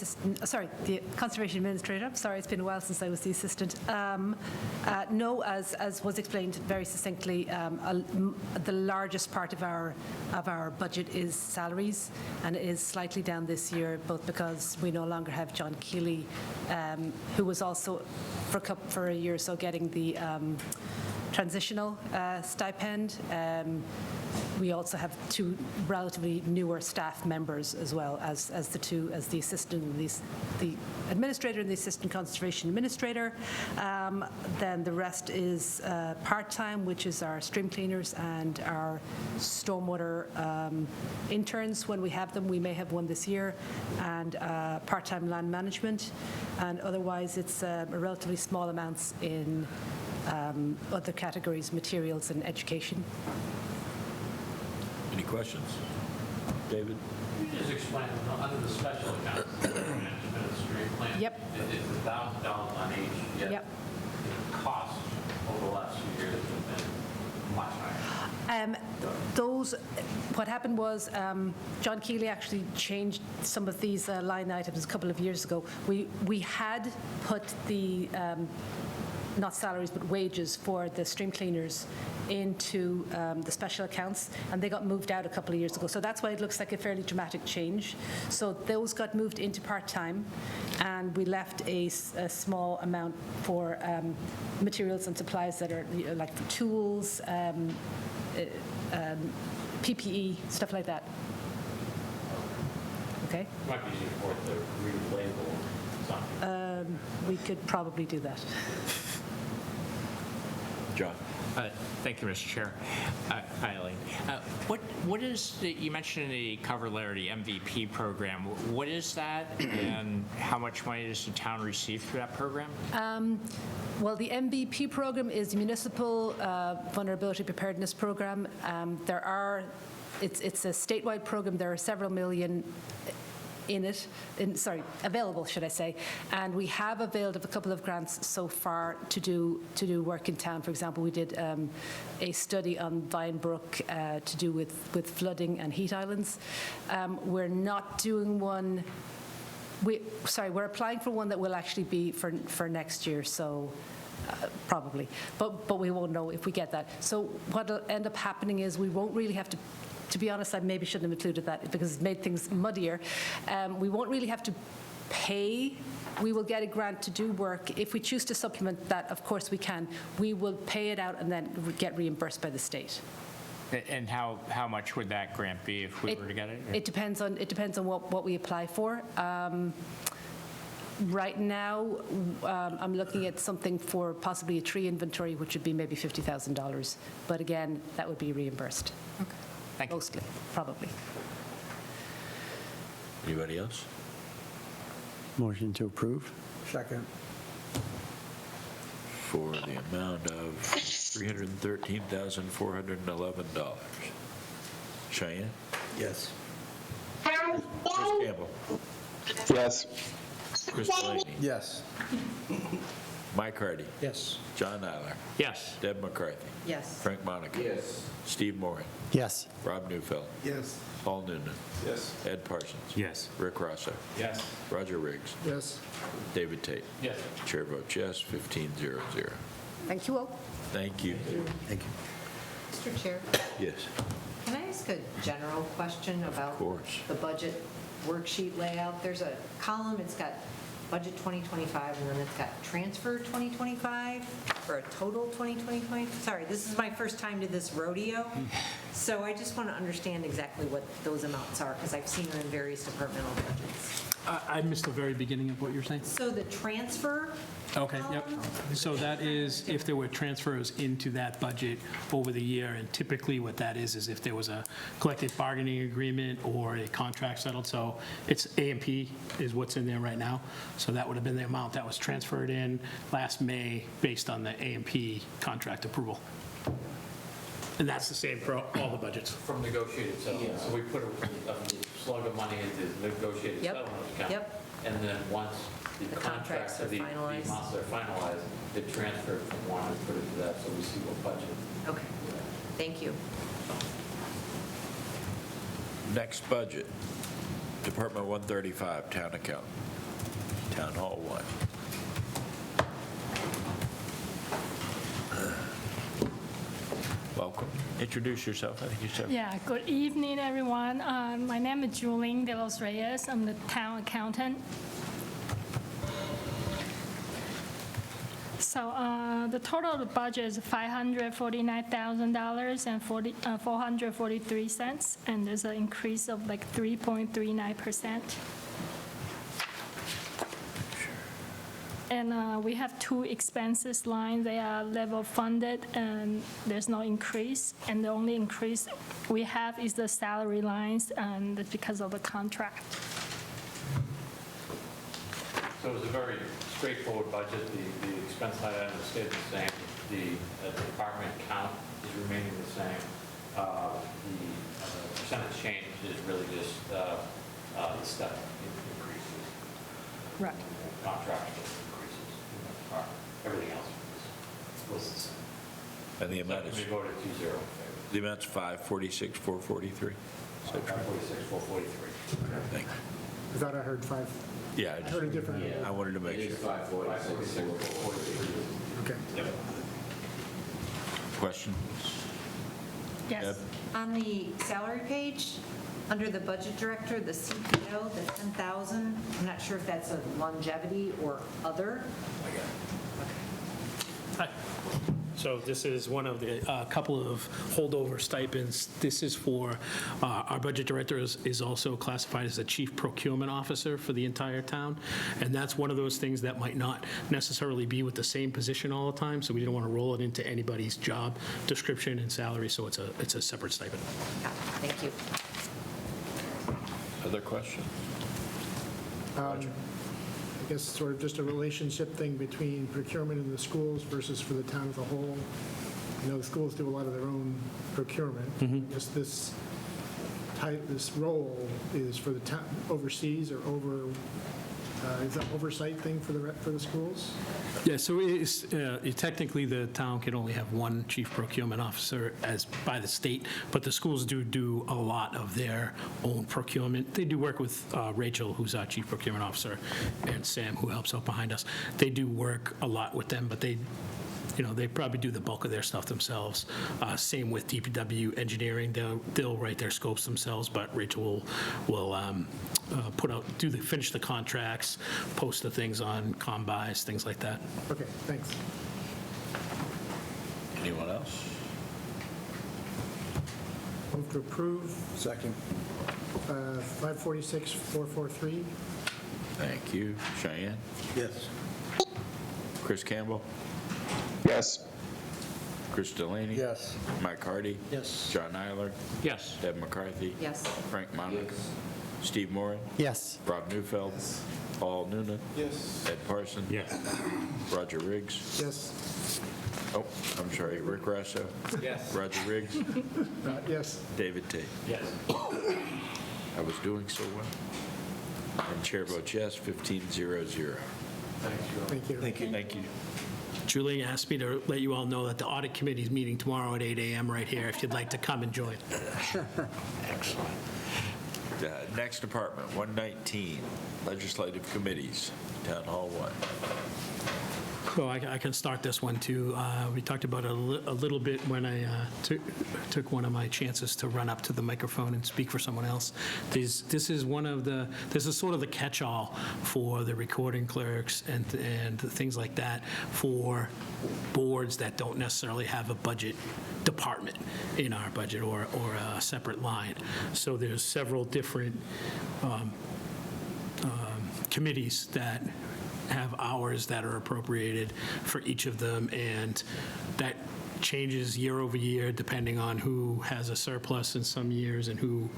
Conservation Administrator. Sorry, it's been a while since I was the assistant. No, as was explained very succinctly, the largest part of our budget is salaries, and it is slightly down this year, both because we no longer have John Keeley, who was also for a year or so getting the transitional stipend. We also have two relatively newer staff members as well as the assistant, the administrator and the assistant conservation administrator. Then the rest is part-time, which is our stream cleaners and our stormwater interns when we have them. We may have one this year, and part-time land management. And otherwise, it's relatively small amounts in other categories, materials and education. Any questions? David? Can you just explain, under the special accounts, the management of the stream plan? Yep. It's $1,000 on each, yet Yep. the cost over the last few years has been much higher. What happened was John Keeley actually changed some of these line items a couple of years ago. We had put the not salaries, but wages for the stream cleaners into the special accounts, and they got moved out a couple of years ago. So that's why it looks like a fairly dramatic change. So those got moved into part-time, and we left a small amount for materials and supplies that are like for tools, PPE, stuff like that. Okay? Might be easier for it to relabel something. We could probably do that. John? Thank you, Mr. Chair. Eileen, what is, you mentioned the cover letter, the MVP program. What is that, and how much money does the town receive through that program? Well, the MVP program is the Municipal Vulnerability Preparedness Program. It's a statewide program. There are several million in it, available, should I say, and we have availed of a couple of grants so far to do work in town. For example, we did a study on Vine Brook to do with flooding and heat islands. We're not doing one. We're applying for one that will actually be for next year, so probably, but we won't know if we get that. So what'll end up happening is we won't really have to be honest, I maybe shouldn't have included that because it made things muddier. We won't really have to pay. We will get a grant to do work. If we choose to supplement that, of course we can. We will pay it out and then get reimbursed by the state. And how much would that grant be if we were to get it? It depends on what we apply for. Right now, I'm looking at something for possibly a tree inventory, which would be maybe $50,000. But again, that would be reimbursed. Okay. Thank you. Mostly, probably. Anybody else? Motion to approve? Second. For the amount of $313,411. Cheyenne? Yes. Chris Campbell? Yes. Chris Delaney? Yes. Mike Hardy? Yes. John Eiler? Yes. Deb McCarthy? Yes. Frank Monaco? Yes. Steve Moran? Yes. Rob Neufeld? Yes. Paul Noonan? Yes. Ed Parsons? Yes. Rick Rosso? Yes. Roger Riggs? Yes. David Tate? Yes. Chair votes yes, 15-0-0. Thank you all. Thank you. Thank you. Mr. Chair, Yes, can I ask a general question about of course. the budget worksheet layout? There's a column, it's got budget 2025, and then it's got transfer 2025, or a total 2025. Sorry, this is my first time to this rodeo, so I just want to understand exactly what those amounts are, because I've seen them in various departmental budgets. I missed the very beginning of what you're saying. So the transfer. Okay, yep. So that is if there were transfers into that budget over the year, and typically what that is if there was a collective bargaining agreement or a contract settled. So it's A&P is what's in there right now. So that would have been the amount that was transferred in last May based on the A&P contract approval. And that's the same for all the budgets. From negotiated settlement. So we put a slug of money into the negotiated Yep. settlement account. Yep. And then once the The contracts contracts or are the finalized. amounts are finalized, they transfer from one and put it to that, so we see what budget. Okay, thank you. Next budget, Department 135, Town Account, Town Hall 1. Welcome. Introduce yourself. I think you said. Yeah, good evening, everyone. My name is Julene De Los Reyes. I'm the town accountant. So the total of the budget is $549,000 and 443 cents, and there's an increase of like 3.39%. And we have two expenses lines. They are level funded, and there's no increase. And the only increase we have is the salary lines, and that's because of the contract. So it was a very straightforward budget. The expense line item stayed the same. The department count is remaining the same. The percentage change is really just the step increases. Right. Contractual increases in the department. Everything else was the same. And the amount is, We voted 2-0 in favor. the amount's 546, 443? 546, 443. Thank you. I thought I heard five. Yeah, I heard a different. I wanted to make It is sure. 546, 443. Okay. Questions? Yes. Deb? On the salary page, under the budget director, the CPO, the 10,000, I'm not sure if that's a longevity or other. Hi. So this is one of the couple of holdover stipends. This is for, our budget director is also classified as a chief procurement officer for the entire town. And that's one of those things that might not necessarily be with the same position all the time. So we didn't want to roll it into anybody's job description and salary. So it's a separate stipend. Yeah, thank you. Other question? I guess sort of just a relationship thing between procurement in the schools versus for the town as a whole. I know the schools do a lot of their own procurement. I guess this role is for the town overseas or is that oversight thing for the schools? Yeah, so technically, the town can only have one chief procurement officer by the state, but the schools do a lot of their own procurement. They do work with Rachel, who's our chief procurement officer, and Sam, who helps out behind us. They do work a lot with them, but they probably do the bulk of their stuff themselves. Same with DPW engineering. They'll write their scopes themselves, but Rachel will finish the contracts, post the things on combis, things like that. Okay, thanks. Anyone else? Move to approve. Second. 546, 443. Thank you. Cheyenne? Yes. Chris Campbell? Yes. Chris Delaney? Yes. Mike Hardy? Yes. John Eiler? Yes. Deb McCarthy? Yes. Frank Monaghan? Steve Moran? Yes. Rob Neufeld? Paul Noonan? Yes. Ed Parson? Yes. Roger Riggs? Yes. Oh, I'm sorry, Rick Rasso? Yes. Roger Riggs? Yes. David Tate? Yes. I was doing so well. And chair votes yes, 15-0-0. Thanks, Joe. Thank you. Thank you. Thank you. Julie asked me to let you all know that the audit committee is meeting tomorrow at 8 a.m. right here, if you'd like to come and join. Excellent. Next department, 119, legislative committees, Town Hall 1. So I can start this one, too. We talked about it a little bit when I took one of my chances to run up to the microphone and speak for someone else. This is sort of the catch-all for the recording clerks and things like that for boards that don't necessarily have a budget department in our budget or a separate line. So there's several different committees that have hours that are appropriated for each of them, and that changes year over year depending on who has a surplus in some years and who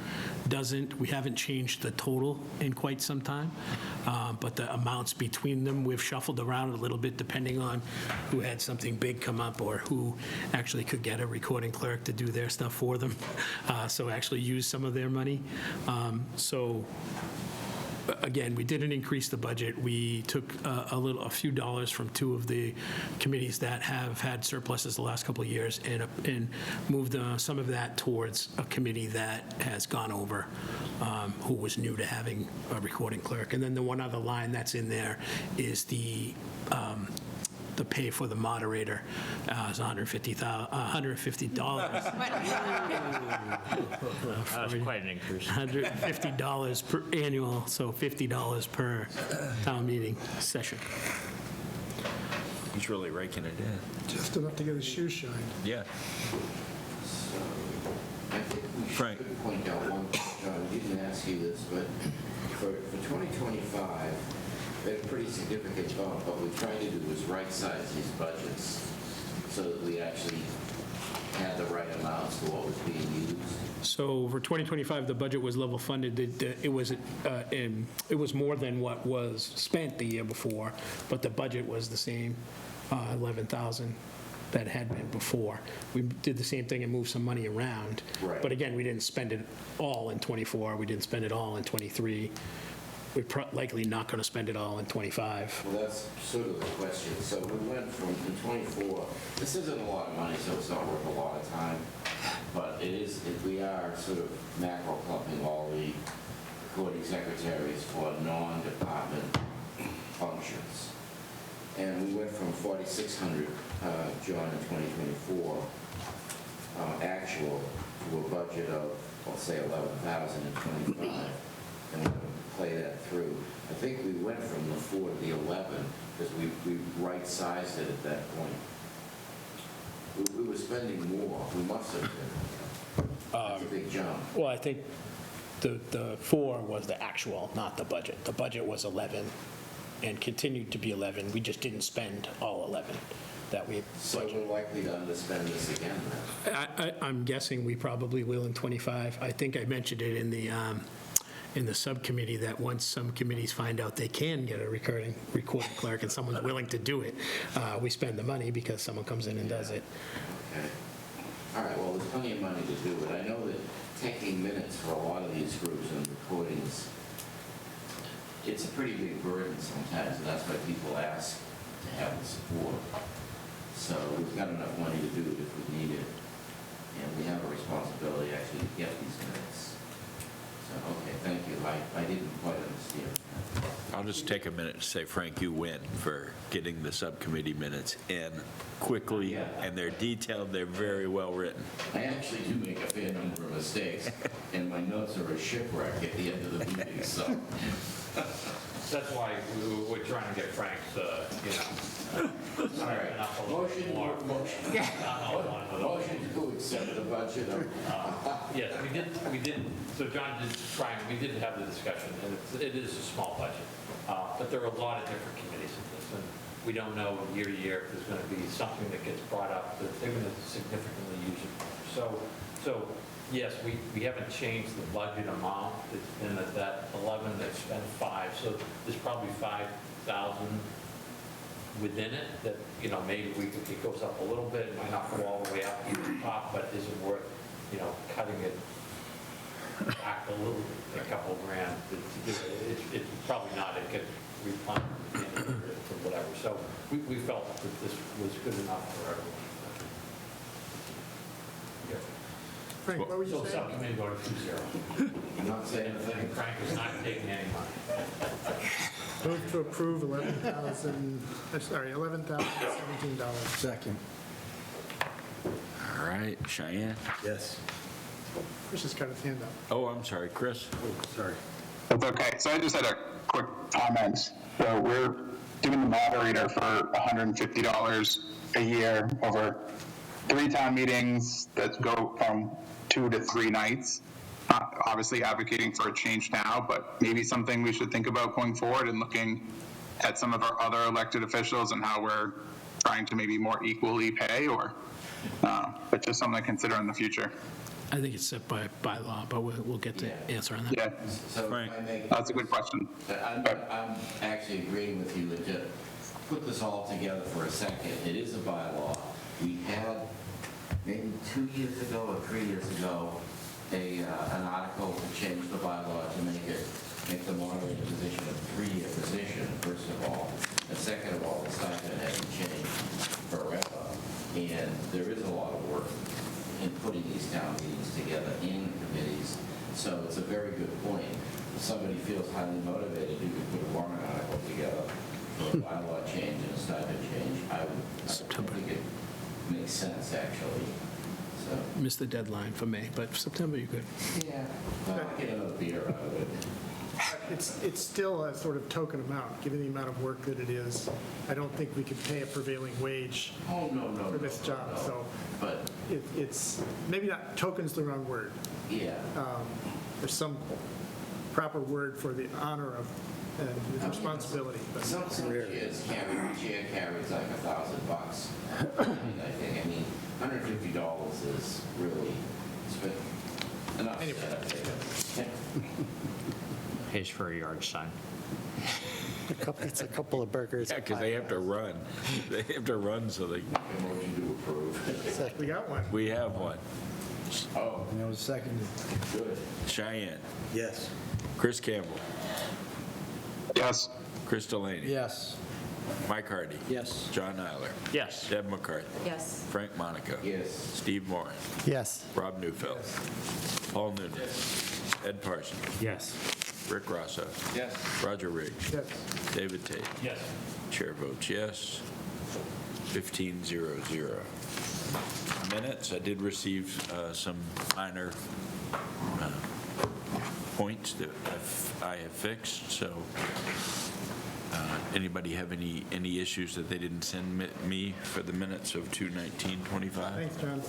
doesn't. We haven't changed the total in quite some time, but the amounts between them, we've shuffled around a little bit depending on who had something big come up or who actually could get a recording clerk to do their stuff for them, so actually use some of their money. Again, we didn't increase the budget. We took a few dollars from two of the committees that have had surpluses the last couple of years and moved some of that towards a committee that has gone over, who was new to having a recording clerk. And then the one other line that's in there is the pay for the moderator is $150. That was quite an increase. $150 per annual, so $50 per town meeting session. He's really raking it in. Just enough to get his shoes shined. Yeah. I think we should point out one, John, we didn't ask you this, but for 2025, we had a pretty significant bump. What we tried to do was right-size these budgets so that we actually had the right amounts for what was being used. So for 2025, the budget was level funded. It was more than what was spent the year before, but the budget was the same, 11,000 that had been before. We did the same thing and moved some money around. Right. But again, we didn't spend it all in '24. We didn't spend it all in '23. We're likely not going to spend it all in '25. Well, that's sort of the question. So we went from the 24, this isn't a lot of money, so it's not worth a lot of time, but it is, if we are sort of macro clumping all the recording secretaries for non-department functions. And we went from 4,600, John, in 2024, actual, to a budget of, let's say, 11,000 in 25. And we're going to play that through. I think we went from the 4 to the 11 because we right-sized it at that point. We were spending more, we must have been. That's a big jump. Well, I think the 4 was the actual, not the budget. The budget was 11 and continued to be 11. We just didn't spend all 11 that we So we're likely to underspend this again then? I'm guessing we probably will in '25. I think I mentioned it in the subcommittee that once some committees find out they can get a recording clerk and someone's willing to do it, we spend the money because someone comes in and does it. Okay. All right, well, there's plenty of money to do it. I know that taking minutes for a lot of these groups and recordings, it's a pretty big burden sometimes, and that's why people ask to have the support. So we've got enough money to do it if we need it, and we have a responsibility actually to get these minutes. So, okay, thank you. I didn't quite understand. I'll just take a minute to say, Frank, you win for getting the subcommittee minutes in quickly, and they're detailed, they're very well written. I actually do make a fair number of mistakes, and my notes are a shipwreck at the end of the meeting, so. That's why we're trying to get Frank's, All right. Motion to accept the budget of. Yes, we did, so John did try, we did have the discussion, and it is a small budget, but there are a lot of different committees in this, and we don't know year to year if there's going to be something that gets brought up that they're going to significantly use it for. So yes, we haven't changed the budget amount. It's been at that 11, they've spent 5, so there's probably 5,000 within it that, maybe it goes up a little bit, it might not go all the way up to the top, but isn't worth, cutting it back a little, a couple grand. It's probably not, it could refund or whatever. So we felt that this was good enough for everyone. Frank, what were you So saying? subcommittee voted 2-0. I'm not saying a thing. Frank is not taking any money. Move to approve $11,017. Second. All right, Cheyenne? Yes. Chris has got his hand up. Oh, I'm sorry, Chris? Oh, sorry. That's okay. So I just had a quick comment. So we're doing the moderator for $150 a year over 3 town meetings that go from 2 to 3 nights. Not obviously advocating for a change now, but maybe something we should think about going forward and looking at some of our other elected officials and how we're trying to maybe more equally pay, or but just something to consider in the future. I think it's set by law, but we'll get the answer on that. Yeah, So if I may, that's a good question. I'm actually agreeing with you that to put this all together for a second, it is a bylaw. We had maybe 2 years ago or 3 years ago, an article to change the bylaw to make the moderator position a 3-year position, first of all. And second of all, the stipend hasn't changed forever. And there is a lot of work in putting these town meetings together in committees. So it's a very good point. If somebody feels highly motivated, you could put a warrant article together for a bylaw change and a stipend change. I think it makes sense, actually. So. Missed the deadline for May, but September you could. Yeah. Well, I'll get another beer out of it. It's still a sort of token amount, given the amount of work that it is. I don't think we could pay a prevailing wage for this job. So but it's maybe not, token's the wrong word. Yeah. There's some proper word for the honor of and responsibility. But Some chairs carries like $1,000. I think. I mean, $150 is really enough. Anyway. Pays for a yard sign. It's a couple of burgers. Yeah, because they have to run. They have to run so they. Motion to approve. We got one. We have one. Oh. That was seconded. Good. Cheyenne? Yes. Chris Campbell? Yes. Chris Delaney? Yes. Mike Hardy? Yes. John Nyler? Yes. Deb McCarthy? Yes. Frank Monaco? Yes. Steve Moran? Yes. Rob Neufeld? Paul Noonan? Ed Parsons? Yes. Rick Rosso? Yes. Roger Riggs? Yes. David Tate? Yes. Chair votes yes. 15-0-0. Minutes, I did receive some minor points that I have fixed, so Anybody have any issues that they didn't send me for the minutes of 2/19/25? Thanks, John.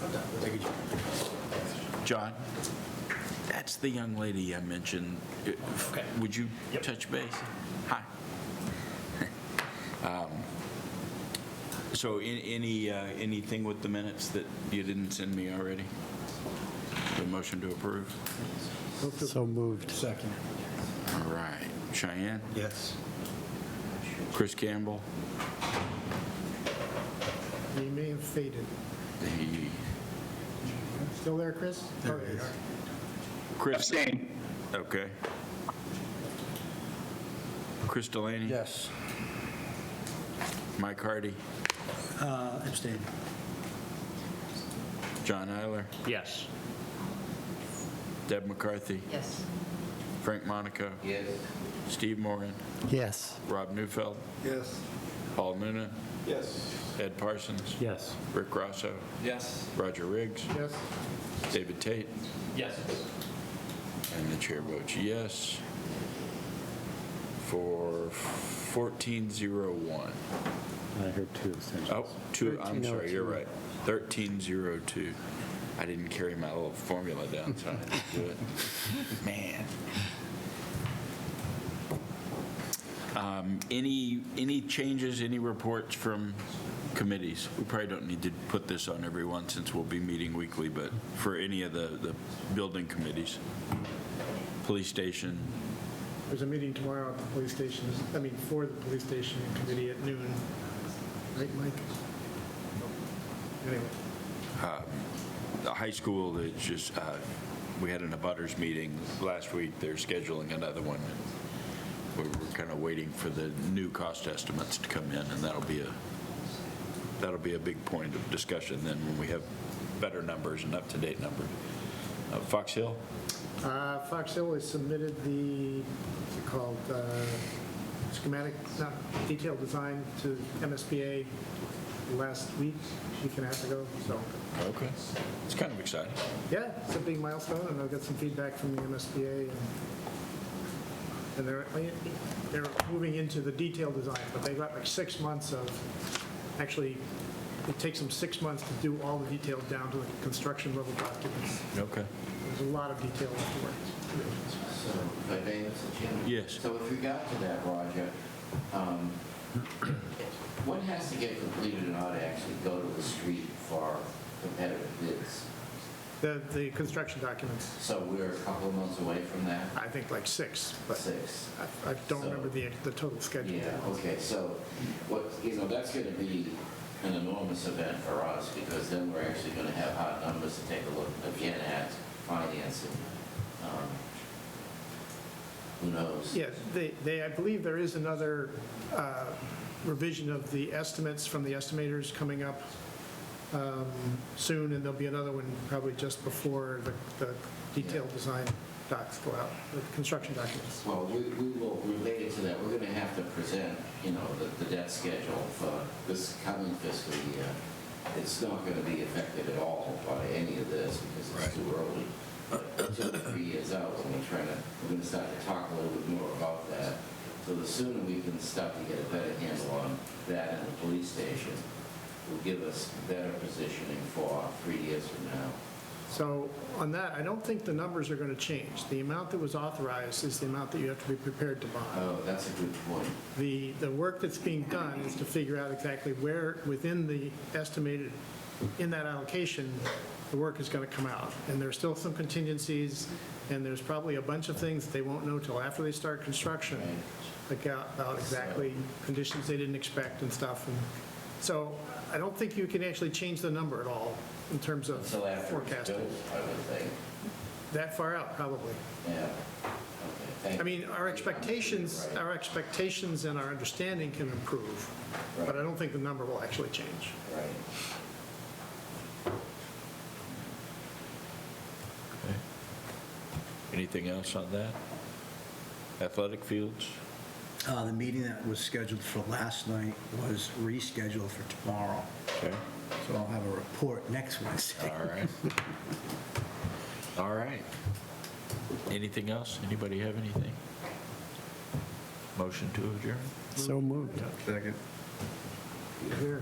John, that's the young lady I mentioned. Would you touch base? Hi. So anything with the minutes that you didn't send me already? A motion to approve? So moved. Second. All right. Cheyenne? Yes. Chris Campbell? He may have faded. Still there, Chris? There Oh, he is. Chris? Abstain. Okay. Chris Delaney? Yes. Mike Hardy? Abstain. John Eiler? Yes. Deb McCarthy? Yes. Frank Monaco? Yes. Steve Moran? Yes. Rob Neufeld? Yes. Paul Noonan? Yes. Ed Parsons? Yes. Rick Rosso? Yes. Roger Riggs? Yes. David Tate? Yes. And the chair votes yes for 1401. I heard 2 abstentions. Oh, I'm sorry, you're right. 1302. I didn't carry my little formula down, so I had to do it. Man. Any changes, any reports from committees? We probably don't need to put this on everyone since we'll be meeting weekly, but for any of the building committees, police station, There's a meeting tomorrow at the police station, for the police station committee at noon. Right, Mike? Anyway. the high school, it's just, we had an abutters meeting last week. They're scheduling another one. We're kind of waiting for the new cost estimates to come in, and that'll be a big point of discussion then when we have better numbers and up-to-date numbers. Fox Hill? Fox Hill has submitted the, what's it called, schematic, not detailed design to MSBA last week, week and a half ago, so. Okay. It's kind of exciting. Yeah, it's a big milestone, and I'll get some feedback from the MSBA, and they're moving into the detailed design, but they've got like 6 months of, actually, it takes them 6 months to do all the details down to the construction level documents. Okay. There's a lot of detail left to work. So, if I may, Mr. Chairman? Yes. So with regard to that, Roger, what has to get completed in order to actually go to the street for competitive bids? The construction documents, So we're a couple of months away from that? I think like 6, but 6. I don't remember the total schedule. Yeah, okay, so that's going to be an enormous event for us, because then we're actually going to have hard numbers to take a look again at financing. Who knows? Yeah, I believe there is another revision of the estimates from the estimators coming up soon, and there'll be another one probably just before the detailed design docs go out, the construction documents. Well, we will, related to that, we're going to have to present, the debt schedule for this coming fiscal year. It's not going to be affected at all by any of this because it's too early. But 2 or 3 years out, we're going to start to talk a little bit more about that. So the sooner we can start to get a better handle on that in the police station will give us better positioning for 3 years from now. So on that, I don't think the numbers are going to change. The amount that was authorized is the amount that you have to be prepared to bond. Oh, that's a good point. The work that's being done is to figure out exactly where within the estimated, in that allocation, the work is going to come out. And there's still some contingencies, and there's probably a bunch of things that they won't know till after they start construction, like about exactly conditions they didn't expect and stuff. And so I don't think you can actually change the number at all in terms of Until after it's forecasting. built, I would think. That far out, probably. Yeah. Okay, thank I you. mean, our expectations and our understanding can improve, but I don't think the number will actually change. Right. Okay. Anything else on that? Athletic fields? The meeting that was scheduled for last night was rescheduled for tomorrow. Okay. So I'll have a report next Wednesday. All right. All right. Anything else? Anybody have anything? Motion to adjourn? So moved. Second. Here.